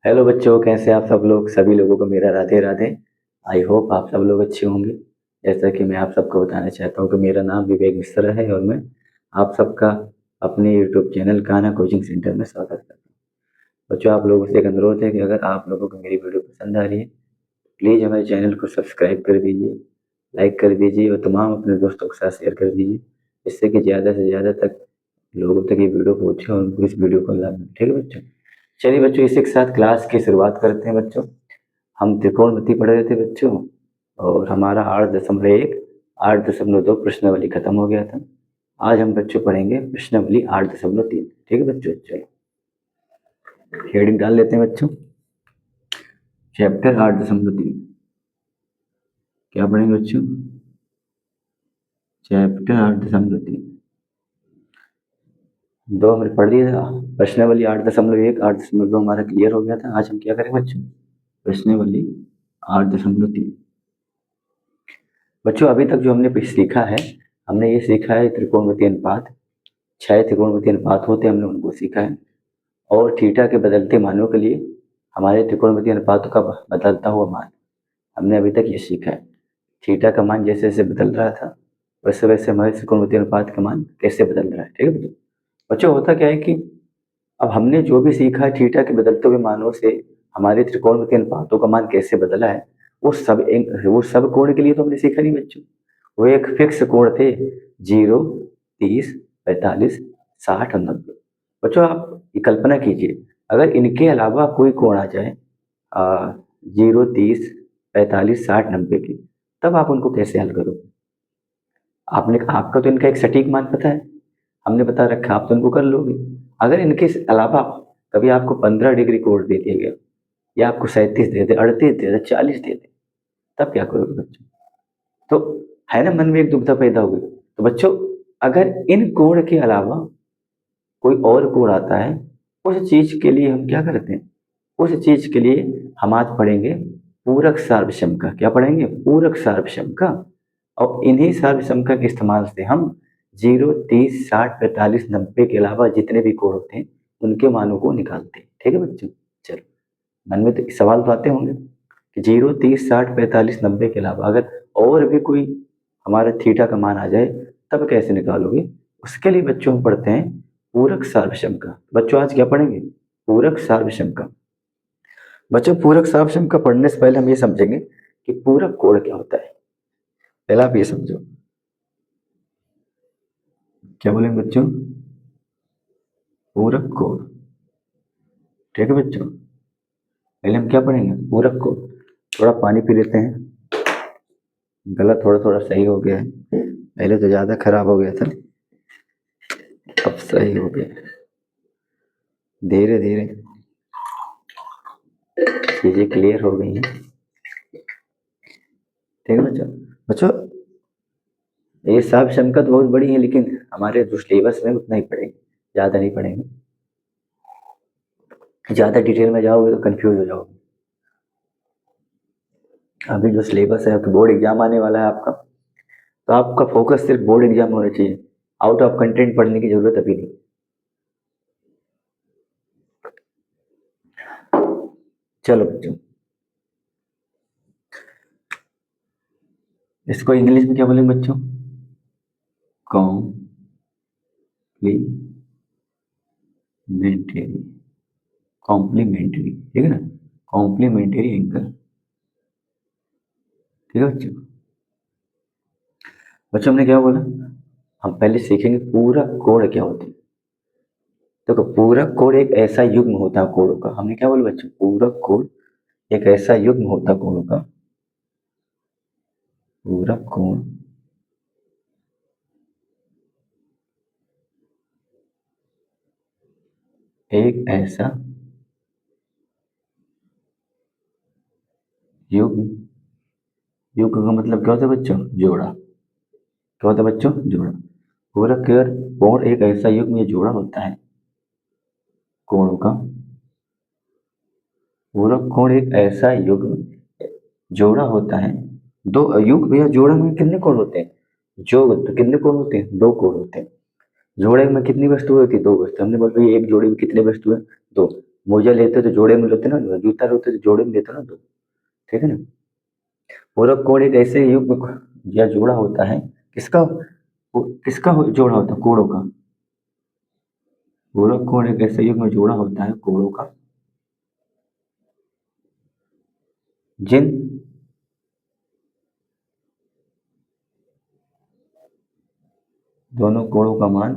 Hello बच्चों, कैसे आप सब लोग? सभी लोगों को मेरा राधे राधे। आई होप आप सब लोग अच्छे होंगे। जैसा कि मैं आप सबको बताना चाहता हूँ कि मेरा नाम विवेक मिश्रा है और मैं आप सबका अपने YouTube channel Kanha coaching centre में स्वागत करता हूँ। बच्चों, आप लोगों से एक अनुरोध है कि अगर आप लोगों को मेरी वीडियो पसंद आ रही है, प्लीज़ हमारे चैनल को सब्सक्राइब कर दीजिए, लाइक कर दीजिए और तमाम अपने दोस्तों के साथ शेयर कर दीजिए, जिससे कि ज़्यादा से ज़्यादा तक लोगों तक ये वीडियो पहुँचे और उनको इस वीडियो को लाभ मिले। ठीक है बच्चों? चलिए बच्चों, इसी के साथ क्लास की शुरुआत करते हैं बच्चों। हम त्रिकोणमिति पढ़ रहे थे बच्चों और हमारा 8.1 8.2 प्रश्नावली खत्म हो गया था। आज हम बच्चों पढ़ेंगे प्रश्नावली 8.3। ठीक है बच्चों? चलो हेडिंग डाल लेते हैं बच्चों। चैप्टर 8.3 क्या पढ़ेंगे बच्चों? चैप्टर 8.3 दो हमने पढ़ लिया था। प्रश्नावली 8.1 8.2 हमारा क्लियर हो गया था। आज हम क्या करेंगे बच्चों? प्रश्नावली 8.3। बच्चों, अभी तक जो हमने सीखा है, हमने ये सीखा है त्रिकोणमितीय अनुपात। 6 त्रिकोणमितीय अनुपात होते हैं, हमने उनको सीखा है। और थीटा के बदलते मानों के लिए हमारे त्रिकोणमितीय अनुपातों का बदलता हुआ मान, हमने अभी तक ये सीखा है। थीटा का मान जैसे जैसे बदल रहा था, वैसे वैसे हमारे त्रिकोणमितीय अनुपात का मान कैसे बदल रहा है। ठीक है बच्चों? बच्चों, होता क्या है कि अब हमने जो भी सीखा है थीटा के बदलते हुए मानों से हमारे त्रिकोणमितीय अनुपातों का मान कैसे बदला है, वो सब कोण के लिए तो हमने सीखा नहीं बच्चों। वो एक फिक्स कोण थे, 0, 30, 45, 60 और 90। बच्चों, आप ये कल्पना कीजिए, अगर इनके अलावा कोई कोण आ जाए 0, 30, 45, 60, 90 की, तब आप उनको कैसे हल करोगे? आपका तो इनका एक सटीक मान पता है, हमने बता रखा, आप तो इनको कर लोगे। अगर इनके अलावा कभी आपको 15 डिग्री कोण दे दिया गया, या आपको 37 दे दे, 38 दे दे, 40 दे दे, तब क्या करोगे बच्चों? तो है ना, मन में एक दुविधा पैदा होगी। तो बच्चों, अगर इन कोण के अलावा कोई और कोण आता है, उस चीज के लिए हम क्या करते हैं? उस चीज के लिए हम आज पढ़ेंगे पूरक सार्वसम का। क्या पढ़ेंगे? पूरक सार्वसम का। और इन्हीं सार्वसम का के इस्तेमाल से हम 0, 30, 60, 45, 90 के अलावा जितने भी कोण होते हैं उनके मानों को निकालते हैं। ठीक है बच्चों? चलो, मन में तो सवाल तो आते होंगे कि 0, 30, 60, 45, 90 के अलावा अगर और भी कोई हमारा थीटा का मान आ जाए, तब कैसे निकालोगे? उसके लिए बच्चों हम पढ़ते हैं पूरक सार्वसम का। बच्चों, आज क्या पढ़ेंगे? पूरक सार्वसम का। बच्चों, पूरक सार्वसम का पढ़ने से पहले हम ये समझेंगे कि पूरक कोण क्या होता है। पहला आप ये समझो, क्या बोलेंगे बच्चों? पूरक कोण। ठीक है बच्चों? पहले हम क्या पढ़ेंगे? पूरक कोण। थोड़ा पानी पी लेते हैं, गला थोड़ा थोड़ा सही हो गया है, पहले तो ज्यादा खराब हो गया था, अब सही हो गया। धीरे धीरे चीजें क्लियर हो गई हैं। ठीक है बच्चों? बच्चों, ये सब शमकत बहुत बड़ी है, लेकिन हमारे जो सिलेबस में उतना ही पढ़ेंगे, ज्यादा नहीं पढ़ेंगे। ज्यादा डिटेल में जाओगे तो कंफ्यूज हो जाओगे। अभी जो सिलेबस है, तो बोर्ड एग्जाम आने वाला है आपका, तो आपका फोकस सिर्फ बोर्ड एग्जाम होना चाहिए। आउट ऑफ कंटेंट पढ़ने की जरूरत अभी नहीं। चलो बच्चों, इसको इंग्लिश में क्या बोलेंगे बच्चों? कॉम्प्लीमेंट्री। कॉम्प्लीमेंट्री, ठीक है ना? Complementary angle. ठीक है बच्चों? बच्चों, हमने क्या बोला? हम पहले सीखेंगे पूरक कोण क्या होती है। देखो, पूरक कोण एक ऐसा युग्म होता है कोणों का। हमने क्या बोला बच्चों? पूरक कोण एक ऐसा युग्म होता है कोणों का। पूरक कोण एक ऐसा युग्म। युग्म का मतलब क्या होता है बच्चों? जोड़ा। क्या होता है बच्चों? जोड़ा। पूरक कोण एक ऐसा युग्म या जोड़ा होता है कोणों का। पूरक कोण एक ऐसा युग्म जोड़ा होता है। दो युग्म या जोड़ा में कितने कोण होते हैं? जो तो कितने कोण होते हैं? दो कोण होते हैं। जोड़े में कितनी वस्तु होती है? दो वस्तु। हमने बोला भाई एक जोड़े में कितने वस्तु है? दो। मोजा लेते तो जोड़े में लेते ना, जूता लेते तो जोड़े में लेते ना दो, ठीक है ना। पूरक कोण एक ऐसे युग्म या जोड़ा होता है, किसका, किसका जोड़ा होता है, कोणों का। पूरक कोण एक ऐसे युग्म जोड़ा होता है कोणों का, जिन दोनों कोणों का मान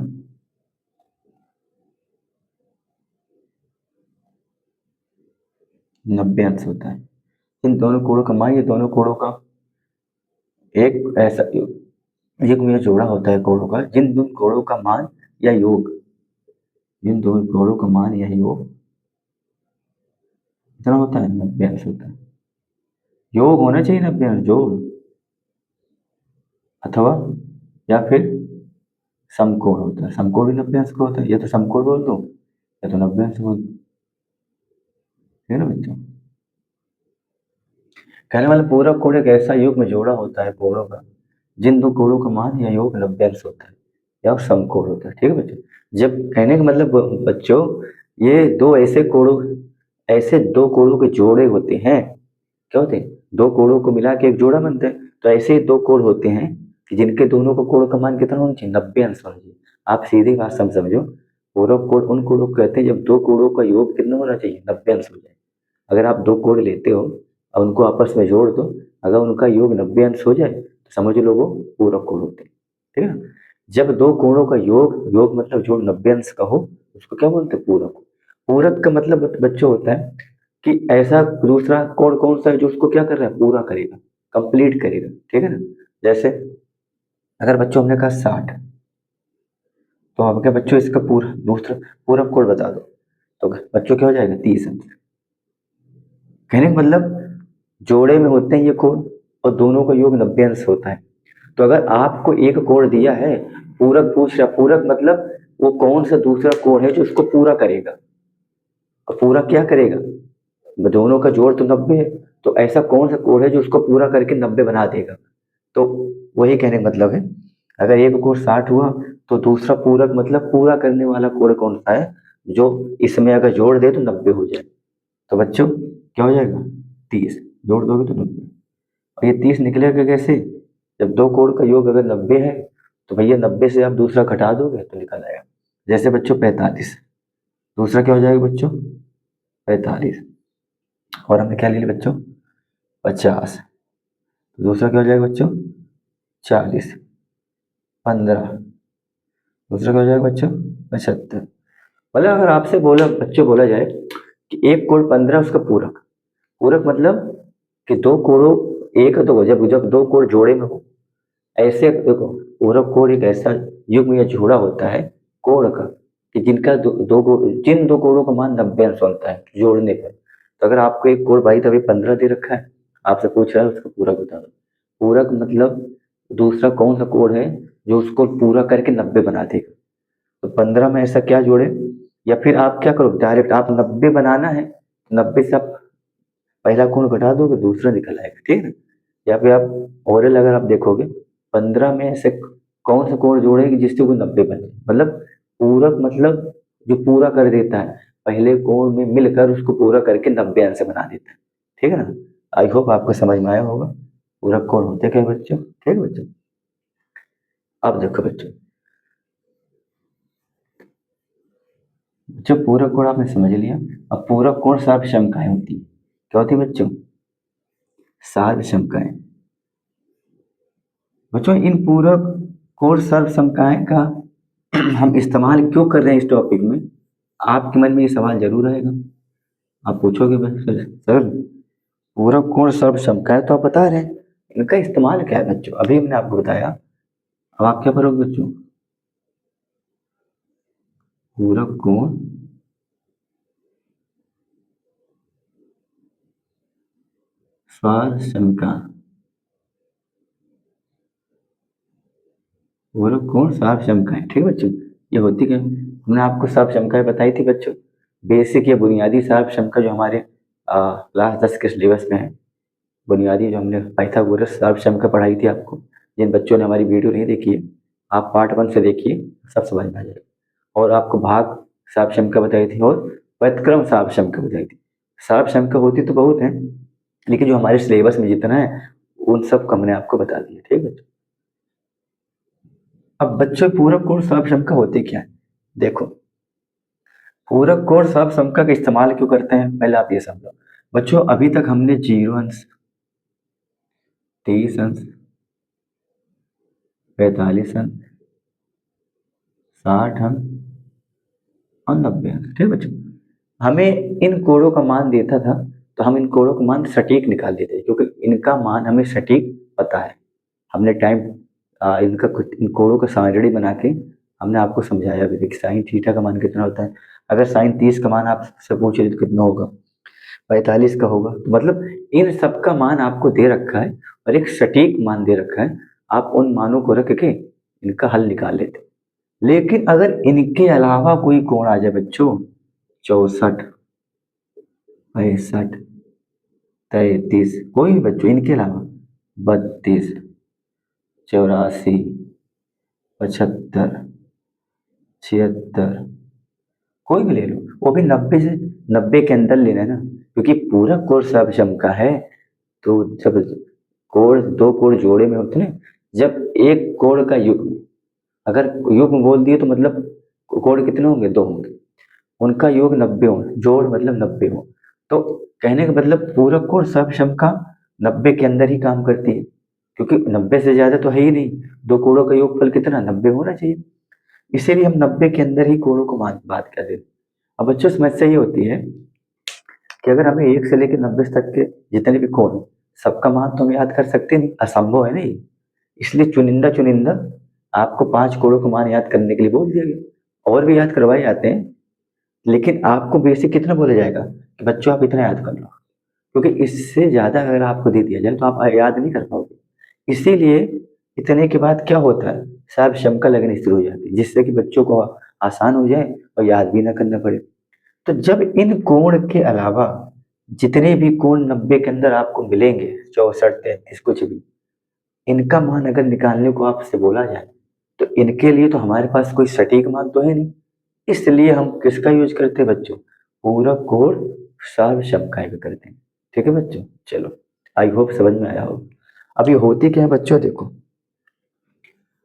90 अंश होता है। इन दोनों कोणों का मान, ये दोनों कोणों का एक ऐसा युग्म या जोड़ा होता है कोणों का, जिन दोनों कोणों का मान या योग, जिन दोनों कोणों का मान या योग कितना होता है, 90 अंश होता है। योग होना चाहिए 90 अंश, जोड़, अथवा या फिर समकोण होता है, समकोण भी 90 अंश का होता है, या तो समकोण बोल दो या तो 90 अंश बोल दो, ठीक है ना बच्चों। कहने वाला पूरक कोण एक ऐसा युग्म जोड़ा होता है कोणों का, जिन दो कोणों का मान या योग 90 अंश होता है या समकोण होता है, ठीक है बच्चों। जब कहने का मतलब बच्चों, ये दो ऐसे कोणों, ऐसे दो कोणों के जोड़े होते हैं, क्या होते हैं, दो कोणों को मिला के एक जोड़ा बनता है। तो ऐसे ही दो कोण होते हैं कि जिनके दोनों को कोण का मान कितना होना चाहिए, 90 अंश होना चाहिए। आप सीधी बात समझो, पूरक कोण उन कोणों को कहते हैं जब दो कोणों का योग कितना होना चाहिए, 90 अंश हो जाए। अगर आप दो कोण लेते हो और उनको आपस में जोड़ दो, अगर उनका योग 90 अंश हो जाए तो समझ लो वो पूरक कोण होते हैं, ठीक है ना। जब दो कोणों का योग, योग मतलब जोड़ 90 अंश का हो, उसको क्या बोलते हैं, पूरक। पूरक का मतलब बच्चों होता है कि ऐसा दूसरा कोण कौन सा है जो उसको क्या कर रहा है, पूरा करेगा, कंप्लीट करेगा, ठीक है ना। जैसे अगर बच्चों हमने कहा 60, तो अब क्या बच्चों इसका पूरा दूसरा पूरक कोण बता दो, तो बच्चों क्या हो जाएगा, 30 अंश। कहने का मतलब जोड़े में होते हैं ये कोण और दोनों का योग 90 अंश होता है। तो अगर आपको एक कोण दिया है, पूरक पूछ रहा, पूरक मतलब वो कौन सा दूसरा कोण है जो उसको पूरा करेगा, और पूरा क्या करेगा, दोनों का जोड़ तो 90 है, तो ऐसा कौन सा कोण है जो उसको पूरा करके 90 बना देगा। तो वही कहने का मतलब है, अगर एक कोण 60 हुआ तो दूसरा पूरक मतलब पूरा करने वाला कोण कौन सा है, जो इसमें अगर जोड़ दे तो 90 हो जाए। तो बच्चों क्या हो जाएगा, 30, जोड़ दोगे तो 90। और ये 30 निकलेगा कैसे, जब दो कोण का योग अगर 90 है तो भैया 90 से आप दूसरा घटा दोगे तो निकल आएगा। जैसे बच्चों 45, दूसरा क्या हो जाएगा बच्चों, 45, और हमने क्या ले लिया बच्चों, 50, दूसरा क्या हो जाएगा बच्चों, 40, 15, दूसरा क्या हो जाएगा बच्चों, 75। मतलब अगर आपसे बोला बच्चों, बोला जाए कि एक कोण 15 उसका पूरक, पूरक मतलब कि दो कोणों, एक दो, जब जब दो कोण जोड़े में हो, ऐसे देखो, पूरक कोण एक ऐसा युग्म या जोड़ा होता है कोण का कि जिनका जिन दो कोणों का मान 90 अंश होता है जोड़ने पर। तो अगर आपको एक कोण भाई तभी 15 दे रखा है, आपसे पूछ रहा है उसका पूरक बता दो। पूरक मतलब दूसरा कौन सा कोण है जो उसको पूरा करके 90 बना देगा। तो 15 में ऐसा क्या जोड़े, या फिर आप क्या करो, डायरेक्ट आप 90 बनाना है, 90 से आप पहला कोण घटा दोगे दूसरा निकल आएगा, ठीक है ना। या फिर आप ओरल अगर आप देखोगे, 15 में से कौन सा कोण जोड़ेगी जिससे वो 90 बने, मतलब पूरक मतलब जो पूरा कर देता है, पहले कोण में मिलकर उसको पूरा करके 90 अंश बना देता है, ठीक है ना। आई होप आपको समझ में आया होगा पूरक कोण होते क्या बच्चों, ठीक है बच्चों। अब देखो बच्चों, जो पूरक कोण आपने समझ लिया। अब पूरक कोण सार्ध समकाएं होती है, क्या होती है बच्चों, सार्ध समकाएं। बच्चों इन पूरक कोण सार्ध समकाएं का हम इस्तेमाल क्यों कर रहे हैं इस टॉपिक में, आपके मन में ये सवाल जरूर आएगा। आप पूछोगे सर पूरक कोण सर्व समकाय तो आप बता रहे हैं, इनका इस्तेमाल क्या है बच्चों, अभी हमने आपको बताया। अब आप क्या करोगे बच्चों, पूरक कोण स्वार समका, पूरक कोण साफ समकाएं, ठीक है बच्चों। ये होती क्या, हमने आपको साफ समकाएं बताई थी बच्चों, बेसिक या बुनियादी साफ समका जो हमारे क्लास 10 के सिलेबस में है। बुनियादी जो हमने पाइथागोरस साफ समका पढ़ाई थी आपको, जिन बच्चों ने हमारी वीडियो नहीं देखी है, आप पार्ट 1 से देखिए, सब समझ में आ जाएगा। और आपको भाग साफ समका बताई थी, और व्युत्क्रम साप शंका हो जाएगी। साप शंका होती तो बहुत है, लेकिन जो हमारे सिलेबस में जितना है उन सब का हमने आपको बता दिया। ठीक है, अब बच्चों पूरक कोण साप शंका होती क्या है? देखो, पूरक कोण साप शंका का इस्तेमाल क्यों करते हैं, पहले आप ये समझो। बच्चों अभी तक हमने 0 अंश, 30 अंश, 45 अंश, 60 अंश और 90 अंश। ठीक है बच्चों, हमें इन कोणों का मान देता था, तो हम इन कोणों का मान सटीक निकाल देते हैं, क्योंकि इनका मान हमें सटीक पता है। हमने टाइम इनका कुछ इन कोणों का सारणी बना के हमने आपको समझाया भी। देखिए साइन थीटा का मान कितना होता है, अगर साइन 30 का मान आपसे पूछे तो कितना होगा, 45 का होगा। तो मतलब इन सब का मान आपको दे रखा है और एक सटीक मान दे रखा है, आप उन मानों को रख के इनका हल निकाल लेते। लेकिन अगर इनके अलावा कोई कोण आ जाए बच्चों, 64, 65, 33, कोई भी बच्चों इनके अलावा, 32, 84, 75, 76, कोई भी ले लो, वो भी 90 से 90 के अंदर लेना है ना, क्योंकि पूरा कोर्स अब का है। तो जब कोण, दो कोण जोड़े में होते हैं, जब एक कोण का युग्म, अगर युग्म बोल दिए तो मतलब कोण कितने होंगे, दो होंगे, उनका योग 90 हो, जोड़ मतलब 90 हो। तो कहने का मतलब पूरक कोण सम का 90 के अंदर ही काम करती है, क्योंकि 90 से ज्यादा तो है ही नहीं, दो कोणों का योगफल कितना, 90 होना चाहिए। इसीलिए हम 90 के अंदर ही कोणों को बात कर रहे हैं। अब बच्चों समस्या ये होती है कि अगर हमें 1 से लेकर 90 तक के जितने भी कोण हैं, सबका मान तो हम याद कर सकते नहीं, असंभव है नहीं। इसलिए चुनिंदा चुनिंदा आपको 5 कोणों का मान याद करने के लिए बोल दिया गया। और भी याद करवाए जाते हैं, लेकिन आपको बेसिक कितना बोला जाएगा कि बच्चों आप इतना याद कर लो, क्योंकि इससे ज्यादा अगर आपको दे दिया जाए तो आप याद नहीं कर पाओगे। इसीलिए इतने के बाद क्या होता है, साहब शंका लगनी शुरू हो जाती है, जिससे कि बच्चों को आसान हो जाए और याद भी ना करना पड़े। तो जब इन कोण के अलावा जितने भी कोण 90 के अंदर आपको मिलेंगे, 64, 33, कुछ भी, इनका मान अगर निकालने को आपसे बोला जाए, तो इनके लिए तो हमारे पास कोई सटीक मान तो है नहीं। इसलिए हम किसका यूज करते हैं बच्चों, पूरक कोण सार शंकाएं भी करते हैं। ठीक है बच्चों, चलो आई होप समझ में आया हो। अब ये होती क्या है बच्चों, देखो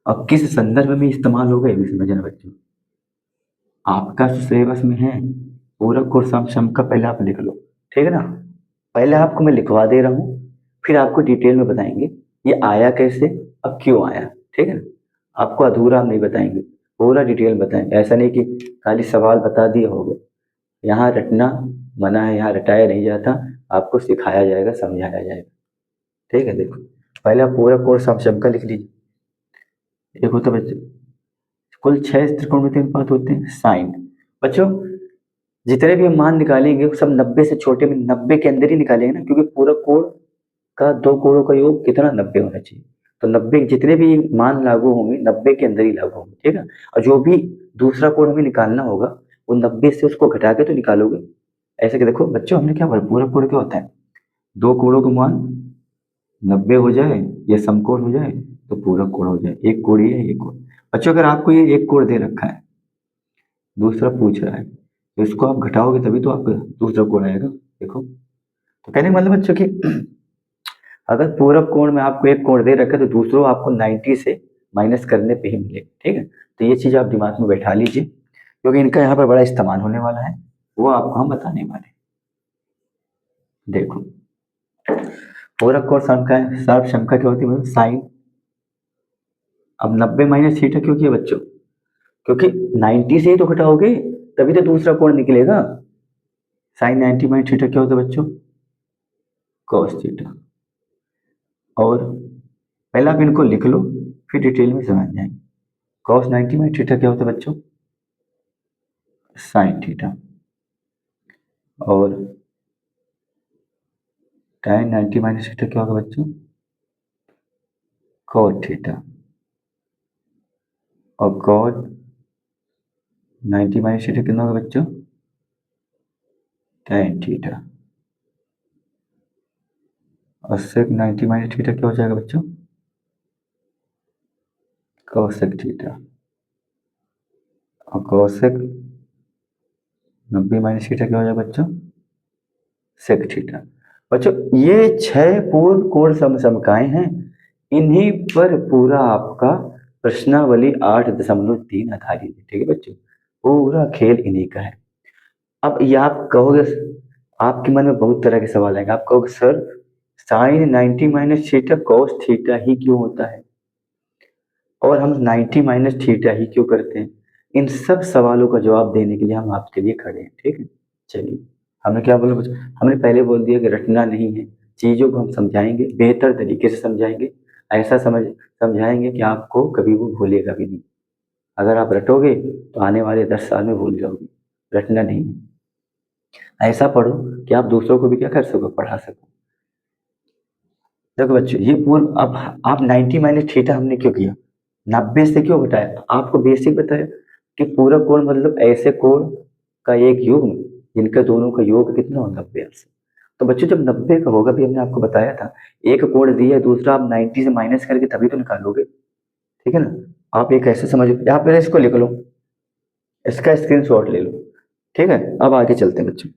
अब किस संदर्भ में इस्तेमाल होगा ये भी समझना बच्चों। आपका जो सिलेबस में है पूरक और सम का पहले आप लिख लो, ठीक है ना। पहले आपको मैं लिखवा दे रहा हूँ, फिर आपको डिटेल में बताएंगे ये आया कैसे, अब क्यों आया। ठीक है ना, आपको अधूरा हम नहीं बताएंगे, पूरा डिटेल बताएंगे। ऐसा नहीं कि खाली सवाल बता दिए हो गए, यहाँ रटना मना है, यहाँ रटाया नहीं जाता, आपको सिखाया जाएगा, समझाया जाएगा। ठीक है, देखो पहले आप पूरा कोर्स आप सबका लिख लीजिए। एक होता है बच्चों, कुल 6 त्रिकोणमितीय अनुपात होते हैं साइन। बच्चों जितने भी हम मान निकालेंगे वो सब 90 से छोटे में 90 के अंदर ही निकालेंगे ना, क्योंकि पूरा कोण का दो कोणों का योग कितना, 90 होना चाहिए। तो 90 जितने भी मान लागू होंगे 90 के अंदर ही लागू होंगे। ठीक है, और जो भी दूसरा कोण हमें निकालना होगा वो 90 से उसको घटा के तो निकालोगे। ऐसे कि देखो बच्चों हमने क्या बोला, पूरा कोण क्या होता है, दो कोणों का मान 90 हो जाए या समकोण हो जाए तो पूरा कोण हो जाए। एक कोण ये है, एक कोण। बच्चों अगर आपको ये एक कोण दे रखा है, दूसरा पूछ रहा है, तो इसको आप घटाओगे तभी तो आपका दूसरा कोण आएगा। देखो, तो कहने का मतलब बच्चों कि अगर पूरक कोण में आपको एक कोण दे रखा है तो दूसरों आपको 90 से माइनस करने पे ही मिलेगा। ठीक है, तो ये चीज आप दिमाग में बैठा लीजिए, क्योंकि इनका यहाँ पर बड़ा इस्तेमाल होने वाला है, वो आपको हम बताने वाले हैं। देखो पूरक कोण शंका है, सर्व शंका क्या होती है, मतलब साइन। अब 90 माइनस थीटा क्यों किया बच्चों, क्योंकि 90 से ही तो घटाओगे तभी तो दूसरा कोण निकलेगा। साइन 90 माइनस थीटा क्या होता है बच्चों, कॉस थीटा। और पहले आप इनको लिख लो, फिर डिटेल में समझ जाएंगे। कॉस 90 माइनस थीटा क्या होता है बच्चों, साइन थीटा। और tan 90 माइनस थीटा क्या होगा बच्चों, cot थीटा। और cot 90 माइनस थीटा कितना होगा बच्चों, tan थीटा। और sec 90 माइनस थीटा क्या हो जाएगा बच्चों, cosec थीटा। और cosec 90 माइनस थीटा क्या हो जाएगा बच्चों? Sec theta. बच्चों ये 6 पूर्ण कोण समसमकाएं हैं, इन्हीं पर पूरा आपका प्रश्नावली 8.3 आधारित है। ठीक है बच्चों, पूरा खेल इन्हीं का है। अब ये आप कहोगे, आपके मन में बहुत तरह के सवाल आएंगे। आप कहोगे sir sine 90 minus theta cos theta ही क्यों होता है, और हम 90 माइनस थीटा ही क्यों करते हैं? इन सब सवालों का जवाब देने के लिए हम आपके लिए खड़े हैं। ठीक है, चलिए। हमने क्या बोला बच्चों? हमने पहले बोल दिया कि रटना नहीं है, चीजों को हम समझाएंगे, बेहतर तरीके से समझाएंगे, ऐसा समझाएंगे कि आपको कभी वो भूलेगा भी नहीं। अगर आप रटोगे तो आने वाले 10 साल में भूल जाओगे। रटना नहीं है, ऐसा पढ़ो कि आप दूसरों को भी क्या कर सको, पढ़ा सको। देखो बच्चों, ये पूर्ण, अब आप 90 माइनस थीटा हमने क्यों किया, 90 से क्यों घटाया? आपको बेसिक बताया कि पूरा कोण मतलब ऐसे कोण का एक योग जिनका दोनों का योग कितना हो, 90 अंश। तो बच्चों जब 90 का होगा, भी हमने आपको बताया था, एक कोण दिया है, दूसरा आप 90 से माइनस करके तभी तो निकालोगे। ठीक है ना? आप एक ऐसे समझ, यहाँ पे इसको लिख लो, इसका स्क्रीनशॉट ले लो। ठीक है, अब आगे चलते हैं बच्चों।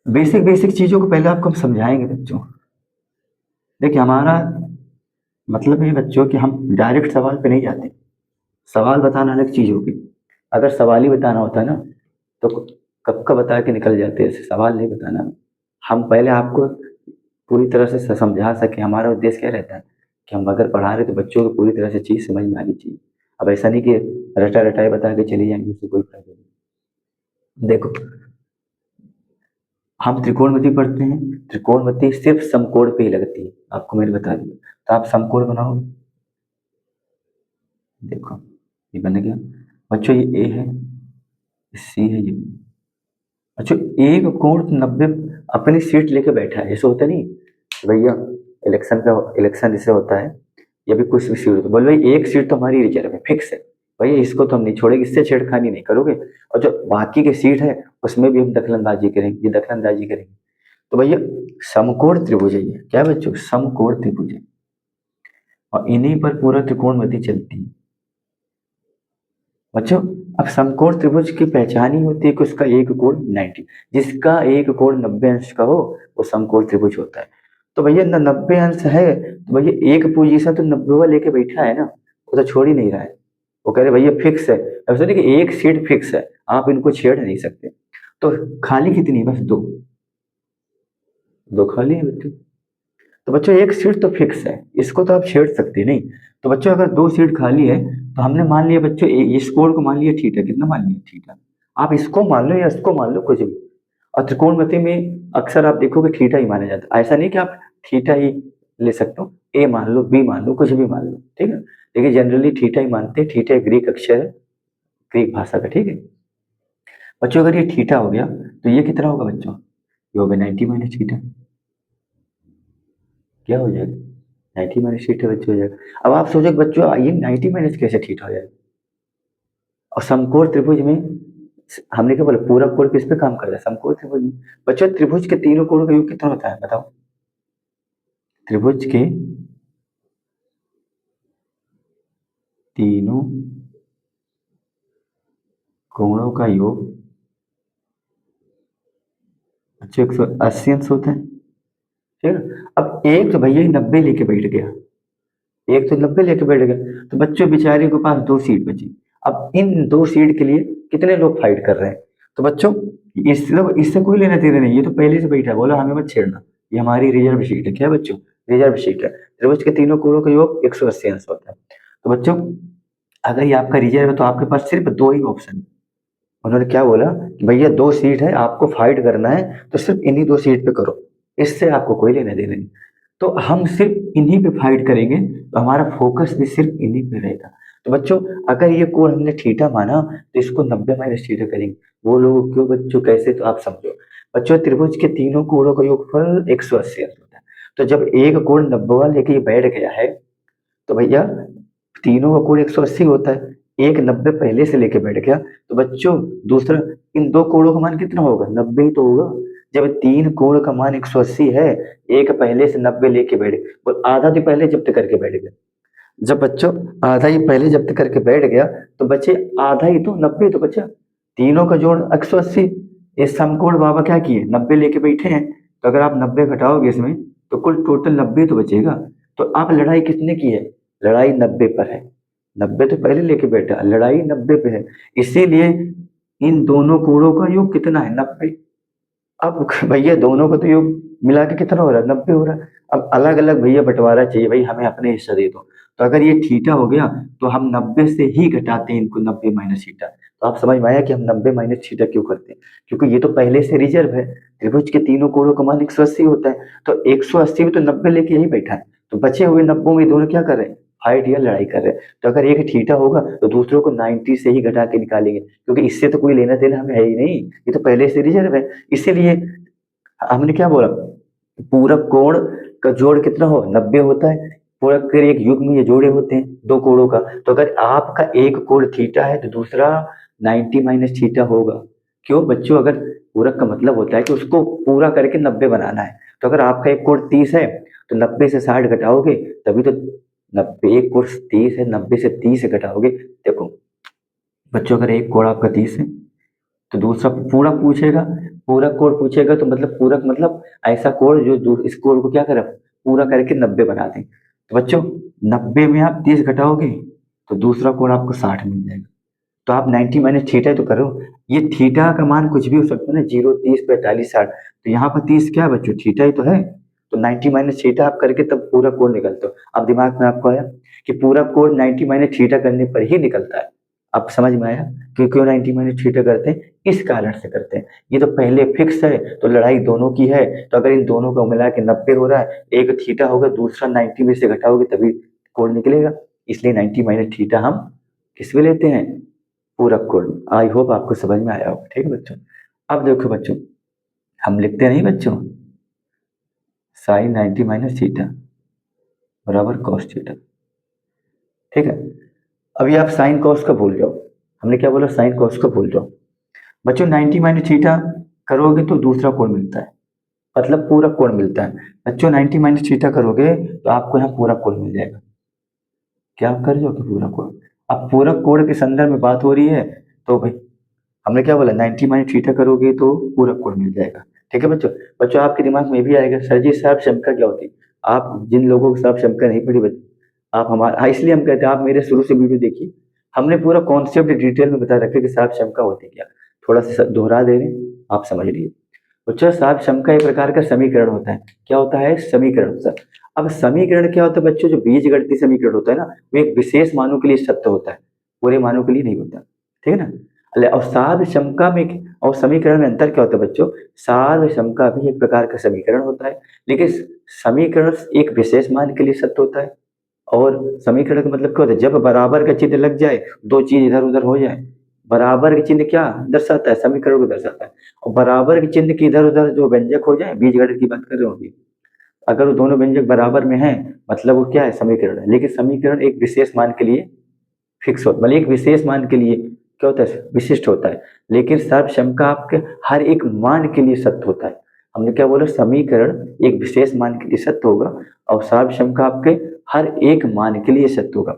बेसिक बेसिक चीजों को पहले आपको हम समझाएंगे बच्चों। देखिए हमारा मतलब है बच्चों कि हम डायरेक्ट सवाल पे नहीं जाते। सवाल बताना अलग चीज होगी। अगर सवाल ही बताना होता ना तो कब का बता के निकल जाते, ऐसे सवाल नहीं बताना। हम पहले आपको पूरी तरह से समझा सके, हमारा उद्देश्य क्या रहता है कि हम अगर पढ़ा रहे तो बच्चों को पूरी तरह से चीज समझ में आनी चाहिए। अब ऐसा नहीं कि रटा रटाए बता के चले जाएंगे, उससे कोई फायदा नहीं। देखो हम त्रिकोणमिति पढ़ते हैं, त्रिकोणमिति सिर्फ समकोण पे ही लगती है, आपको मैंने बता दिया। तो आप समकोण बनाओगे, देखो ये बन गया बच्चों, ये ए है, सी है, ये अच्छा। एक कोण 90 अपनी सीट लेके बैठा है, ऐसा होता नहीं भैया। इलेक्शन जैसे होता है, या भी कुछ भी सीट होता है, बोल भाई एक सीट तो हमारी रिजर्व है, फिक्स है भैया, इसको तो हम नहीं छोड़ेंगे, इससे छेड़खानी नहीं करोगे। और जो बाकी की सीट है उसमें भी हम दखलंदाजी करेंगे, ये दखलंदाजी करेंगे। तो भैया समकोण त्रिभुज है ये, क्या बच्चों, समकोण त्रिभुज है, और इन्हीं पर पूरा त्रिकोणमिति चलती है बच्चों। अब समकोण त्रिभुज की पहचान ही होती है कि उसका एक कोण 90, जिसका एक कोण 90 अंश का हो वो समकोण त्रिभुज होता है। तो भैया ना 90 अंश है तो भैया एक पोजीशन तो 90वां लेके बैठा है ना, वो तो छोड़ ही नहीं रहा है। वो कह रहे भैया फिक्स है, अब सोचिए कि एक सीट फिक्स है, आप इनको छेड़ नहीं सकते। तो खाली कितनी, बस दो, दो खाली है बच्चों। तो बच्चों एक सीट तो फिक्स है, इसको तो आप छेड़ सकते नहीं। तो बच्चों अगर दो सीट खाली है तो हमने मान लिया बच्चों, इस कोण को मान लिया थीटा, कितना मान लिया थीटा। आप इसको मान लो या इसको मान लो, कुछ भी। और त्रिकोणमिति में अक्सर आप देखोगे थीटा ही माना जाता है, ऐसा नहीं कि आप थीटा ही ले सकते हो, ए मान लो, बी मान लो, कुछ भी मान लो। ठीक है, लेकिन जनरली थीटा ही मानते हैं, थीटा एक ग्रीक अक्षर है, ग्रीक भाषा का। ठीक है बच्चों, अगर ये थीटा हो गया तो ये कितना होगा बच्चों, ये होगा 90 माइनस थीटा। क्या हो जाएगा, 90 माइनस थीटा बच्चों हो जाएगा। अब आप सोचो बच्चों ये 90 माइनस कैसे थीटा हो जाएगा। और समकोण त्रिभुज में हमने क्या बोला, पूरा कोण किस पे काम करता है, समकोण त्रिभुज में। बच्चों त्रिभुज के तीनों कोणों का योग कितना होता है बताओ, त्रिभुज के तीनों कोणों का योग बच्चों 180 अंश होता है। ठीक है, अब एक तो भैया 90 लेके बैठ गया, एक तो 90 लेके बैठ गया, तो बच्चों बेचारे के पास दो सीट बची। अब इन दो सीट के लिए कितने लोग फाइट कर रहे हैं। तो बच्चों इससे कोई लेना देना नहीं, ये तो पहले से बैठा है, बोला हमें मत छेड़ना, ये हमारी रिजर्व सीट है। क्या बच्चों, रिजर्व सीट है। त्रिभुज के तीनों कोणों का योग 180 अंश होता है। तो बच्चों अगर ये आपका रिजर्व है तो आपके पास सिर्फ दो ही ऑप्शन है। उन्होंने क्या बोला कि भैया दो सीट है, आपको फाइट करना है तो सिर्फ इन्हीं दो सीट पे करो, इससे आपको कोई लेना देना नहीं। तो हम सिर्फ इन्हीं पे फाइट करेंगे, तो हमारा फोकस भी सिर्फ इन्हीं पे रहेगा। तो बच्चों अगर ये कोण हमने थीटा माना तो इसको 90 माइनस थीटा करेंगे। वो लोग क्यों बच्चों, कैसे, तो आप समझो। बच्चों त्रिभुज के तीनों कोणों का योगफल 180 होता है। तो जब एक कोण 90 लेके ये बैठ गया है तो भैया तीनों का कोण 180 होता है, एक 90 पहले से लेके बैठ गया, तो बच्चों दूसरा इन दो कोणों का मान कितना होगा, 90 ही तो होगा। जब तीन कोण का मान 180 है, एक पहले से 90 लेके बैठ गया, और आधा तो पहले जब्त करके बैठ गया। जब बच्चों आधा ही पहले जब्त करके बैठ गया तो बच्चे आधा ही तो 90 तो बचा, तीनों का जोड़ 180। इस समकोण बाबा क्या किए, 90 लेके बैठे हैं, तो अगर आप 90 घटाओगे इसमें तो कुल टोटल 90 तो बचेगा। तो आप लड़ाई कितने की है, लड़ाई 90 पर है। 90 तो पहले लेके बैठा, लड़ाई 90 पे है, इसीलिए इन दोनों कोणों का योग कितना है, 90। अब भैया दोनों को तो योग मिला के कितना हो रहा है, 90 हो रहा है। अब अलग अलग भैया बंटवारा चाहिए, भाई हमें अपने हिस्सा दे दो। तो अगर ये थीटा हो गया तो हम 90 से ही घटाते हैं इनको, 90 माइनस थीटा। तो आप समझ में आया कि हम 90 माइनस थीटा क्यों करते हैं, क्योंकि ये तो पहले से रिजर्व है। त्रिभुज के तीनों कोणों का मान 180 होता है, तो 180 में तो 90 लेके यही बैठा है, तो बचे हुए 90 में दोनों क्या कर रहे हैं, फाइट या लड़ाई कर रहे हैं। तो अगर एक थीटा होगा तो दूसरों को 90 से ही घटा के निकालेंगे, क्योंकि इससे तो कोई लेना देना हमें है ही नहीं, ये तो पहले से रिजर्व है। इसीलिए हमने क्या बोला, पूरक कोण का जोड़ कितना हो, 90 होता है। पूरक के एक युग्म में ये जोड़े होते हैं दो कोणों का। तो अगर आपका एक कोण थीटा है तो दूसरा 90 माइनस थीटा होगा। क्यों बच्चों, अगर पूरक का मतलब होता है कि उसको पूरा करके 90 बनाना है। तो अगर आपका एक कोण 30 है तो 90 से 60 घटाओगे तभी तो 90, एक कोण 30 है, 90 से 30 घटाओगे। देखो बच्चों, अगर एक कोण आपका 30 है तो दूसरा पूरक पूछेगा, पूरक कोण पूछेगा तो मतलब पूरक मतलब ऐसा कोण जो इस कोण को क्या करे, पूरा करके 90 बना दे। तो बच्चों 90 में आप 30 घटाओगे तो दूसरा कोण आपको 60 मिल जाएगा। तो आप 90 माइनस थीटा तो करो, ये थीटा का मान कुछ भी हो सकता है ना, 0, 30, 45, 60। तो यहाँ पर 30 क्या है बच्चों, थीटा ही तो है। तो 90 माइनस थीटा आप करके तब पूरा कोण निकलते हो। अब दिमाग में आपको आया कि पूरा कोण 90 माइनस थीटा करने पर ही निकलता है। अब समझ में आया कि क्यों 90 माइनस थीटा करते हैं, इस कारण से करते हैं। ये तो पहले फिक्स है, तो लड़ाई दोनों की है। तो अगर इन दोनों को मिला के 90 हो रहा है, एक थीटा होगा, दूसरा 90 में से घटाओगे तभी कोण निकलेगा। इसलिए 90 माइनस थीटा हम किसमें लेते हैं, पूरक कोण। आई होप आपको समझ में आया होगा, ठीक है बच्चों। अब देखो बच्चों, हम लिखते नहीं बच्चों, साइन 90 माइनस थीटा बराबर कॉस थीटा, ठीक है। अभी आप साइन कॉस का भूल जाओ, हमने क्या बोला, साइन कॉस का भूल जाओ। बच्चों 90 माइनस थीटा करोगे तो दूसरा कोण मिलता है, मतलब पूरक कोण मिलता है। बच्चों 90 माइनस थीटा करोगे तो आपको यहाँ पूरक कोण मिल जाएगा। क्या आप कर रहे हो कि पूरक कोण, अब पूरक कोण के संदर्भ में बात हो रही है, तो भाई हमने क्या बोला, 90 माइनस थीटा करोगे तो पूरक कोण मिल जाएगा, ठीक है बच्चों। बच्चों आपके दिमाग में भी आएगा, सर जी साहब क्षमता क्या होती है। आप जिन लोगों के साथ क्षमता नहीं पड़ी बच्चों, आप हमारा, हाँ इसलिए हम कहते हैं आप मेरे शुरू से वीडियो देखिए, हमने पूरा कॉन्सेप्ट डिटेल में बता रखे कि साहब क्षमता होती क्या। थोड़ा सा दोहरा दे रहे हैं, आप समझ लीजिए। बच्चों साहब क्षमता एक प्रकार का समीकरण होता है। क्या होता है, समीकरण होता है। अब समीकरण क्या होता है बच्चों, जो बीजगणितीय समीकरण होता है ना, वो एक विशेष मानों के लिए सत्य होता है, पूरे मानों के लिए नहीं होता, ठीक है ना। और साध क्षमता में और समीकरण में अंतर क्या होता है बच्चों, साध क्षमता भी एक प्रकार का समीकरण होता है, लेकिन समीकरण एक विशेष मान के लिए सत्य होता है। और समीकरण का मतलब क्या होता है, जब बराबर का चिन्ह लग जाए, दो चीज इधर उधर हो जाए, बराबर के चिन्ह क्या दर्शाता है, समीकरण को दर्शाता है। और बराबर के चिन्ह के इधर उधर जो व्यंजक हो जाए, बीजगणित की बात कर रहे हो अभी, अगर वो दोनों व्यंजक बराबर में हैं, मतलब वो क्या है, समीकरण है। लेकिन समीकरण एक विशेष मान के लिए फिक्स होता है, मतलब एक विशेष मान के लिए क्या होता है, विशिष्ट होता है। लेकिन सर्वक्षमता आपके हर एक मान के लिए सत्य होता है। हमने क्या बोला, समीकरण एक विशेष मान के लिए सत्य होगा, और सर्वक्षमता आपके हर एक मान के लिए सत्य होगा।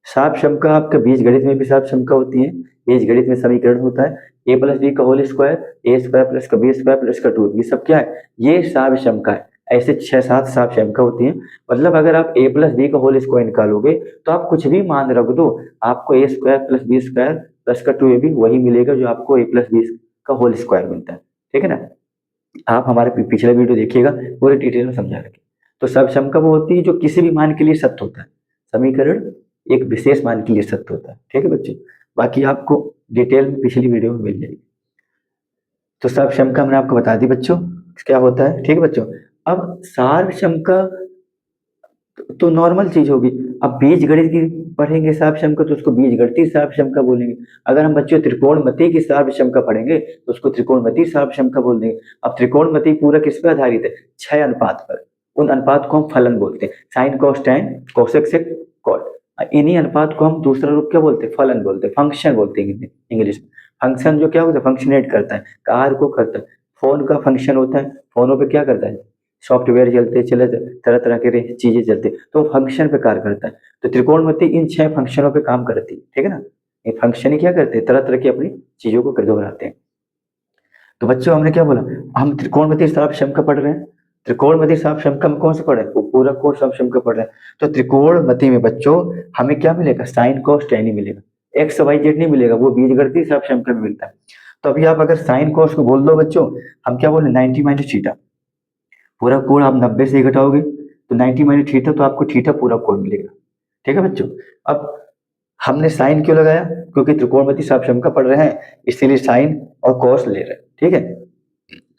सर्वक्षमता आपके बीजगणित में भी सर्वक्षमता होती है। बीजगणित में समीकरण होता है ए प्लस बी का होल स्क्वायर, ए स्क्वायर प्लस का बी स्क्वायर प्लस का 2, ये सब क्या है, ये सर्वक्षमता है। ऐसे 6-7 सर्वक्षमता होती है। मतलब अगर आप ए प्लस बी का होल स्क्वायर निकालोगे तो आप कुछ भी मान रख दो, आपको a square plus b square plus का 2ab वही मिलेगा जो आपको ए प्लस बी का होल स्क्वायर मिलता है, ठीक है ना। आप हमारे पिछले वीडियो देखिएगा, पूरे डिटेल में समझा रखे। तो सर्वक्षमता वो होती है जो किसी भी मान के लिए सत्य होता है, समीकरण एक विशेष मान के लिए सत्य होता है, ठीक है बच्चों। बाकी आपको डिटेल में पिछली वीडियो में मिल जाएगी। तो सर्वक्षमता हमने आपको बता दी बच्चों क्या होता है, ठीक है बच्चों। अब सार्वक्षमता तो नॉर्मल चीज होगी। अब बीजगणित की पढ़ेंगे सार्वक्षमता तो उसको बीजगणितीय सार्वक्षमता बोलेंगे। अगर हम बच्चों त्रिकोणमिति की सार्वक्षमता पढ़ेंगे तो उसको त्रिकोणमिति सार्वक्षमता बोल देंगे। अब त्रिकोणमिति पूरा किस पे आधारित है, 6 अनुपात पर। उन अनुपात को हम फलन बोलते हैं, sine cos tan cosec sec cot. इन्हीं अनुपात को हम दूसरा रूप क्या बोलते हैं, फलन बोलते हैं, फंक्शन बोलते हैं इंग्लिश में। फंक्शन जो क्या होता है, फंक्शनेट करता है, कार्य को करता है। फोन का फंक्शन होता है, फोनों पे क्या करता है, सॉफ्टवेयर चलते चले, तरह तरह के चीजें चलती, तो फंक्शन पे कार्य करता है। तो त्रिकोणमिति इन 6 फंक्शनों पे काम करती है, ठीक है ना। ये फंक्शन ही क्या करते हैं, तरह तरह की अपनी चीजों को दोहराते हैं। तो बच्चों हमने क्या बोला, हम त्रिकोणमितीय सापेक्षम का पढ़ रहे हैं। त्रिकोणमितीय सापेक्षम में कौन सा पढ़ रहे हैं, वो पूरा कोर्स सापेक्षम का पढ़ रहे हैं। तो त्रिकोणमिति में बच्चों हमें क्या मिलेगा, साइन कॉस टेन ही मिलेगा, एक्स वाई जेड नहीं मिलेगा, वो बीजगणितीय सापेक्षम में मिलता है। तो अभी आप अगर साइन कॉस को बोल दो बच्चों, हम क्या बोले 90 माइनस थीटा, पूरा कोण आप 90 से घटाओगे तो 90 माइनस थीटा, तो आपको थीटा पूरा कोण मिलेगा। ठीक है बच्चों। अब हमने साइन क्यों लगाया, क्योंकि त्रिकोणमितीय सापेक्षम का पढ़ रहे हैं, इसीलिए साइन और कॉस ले रहे हैं। ठीक है,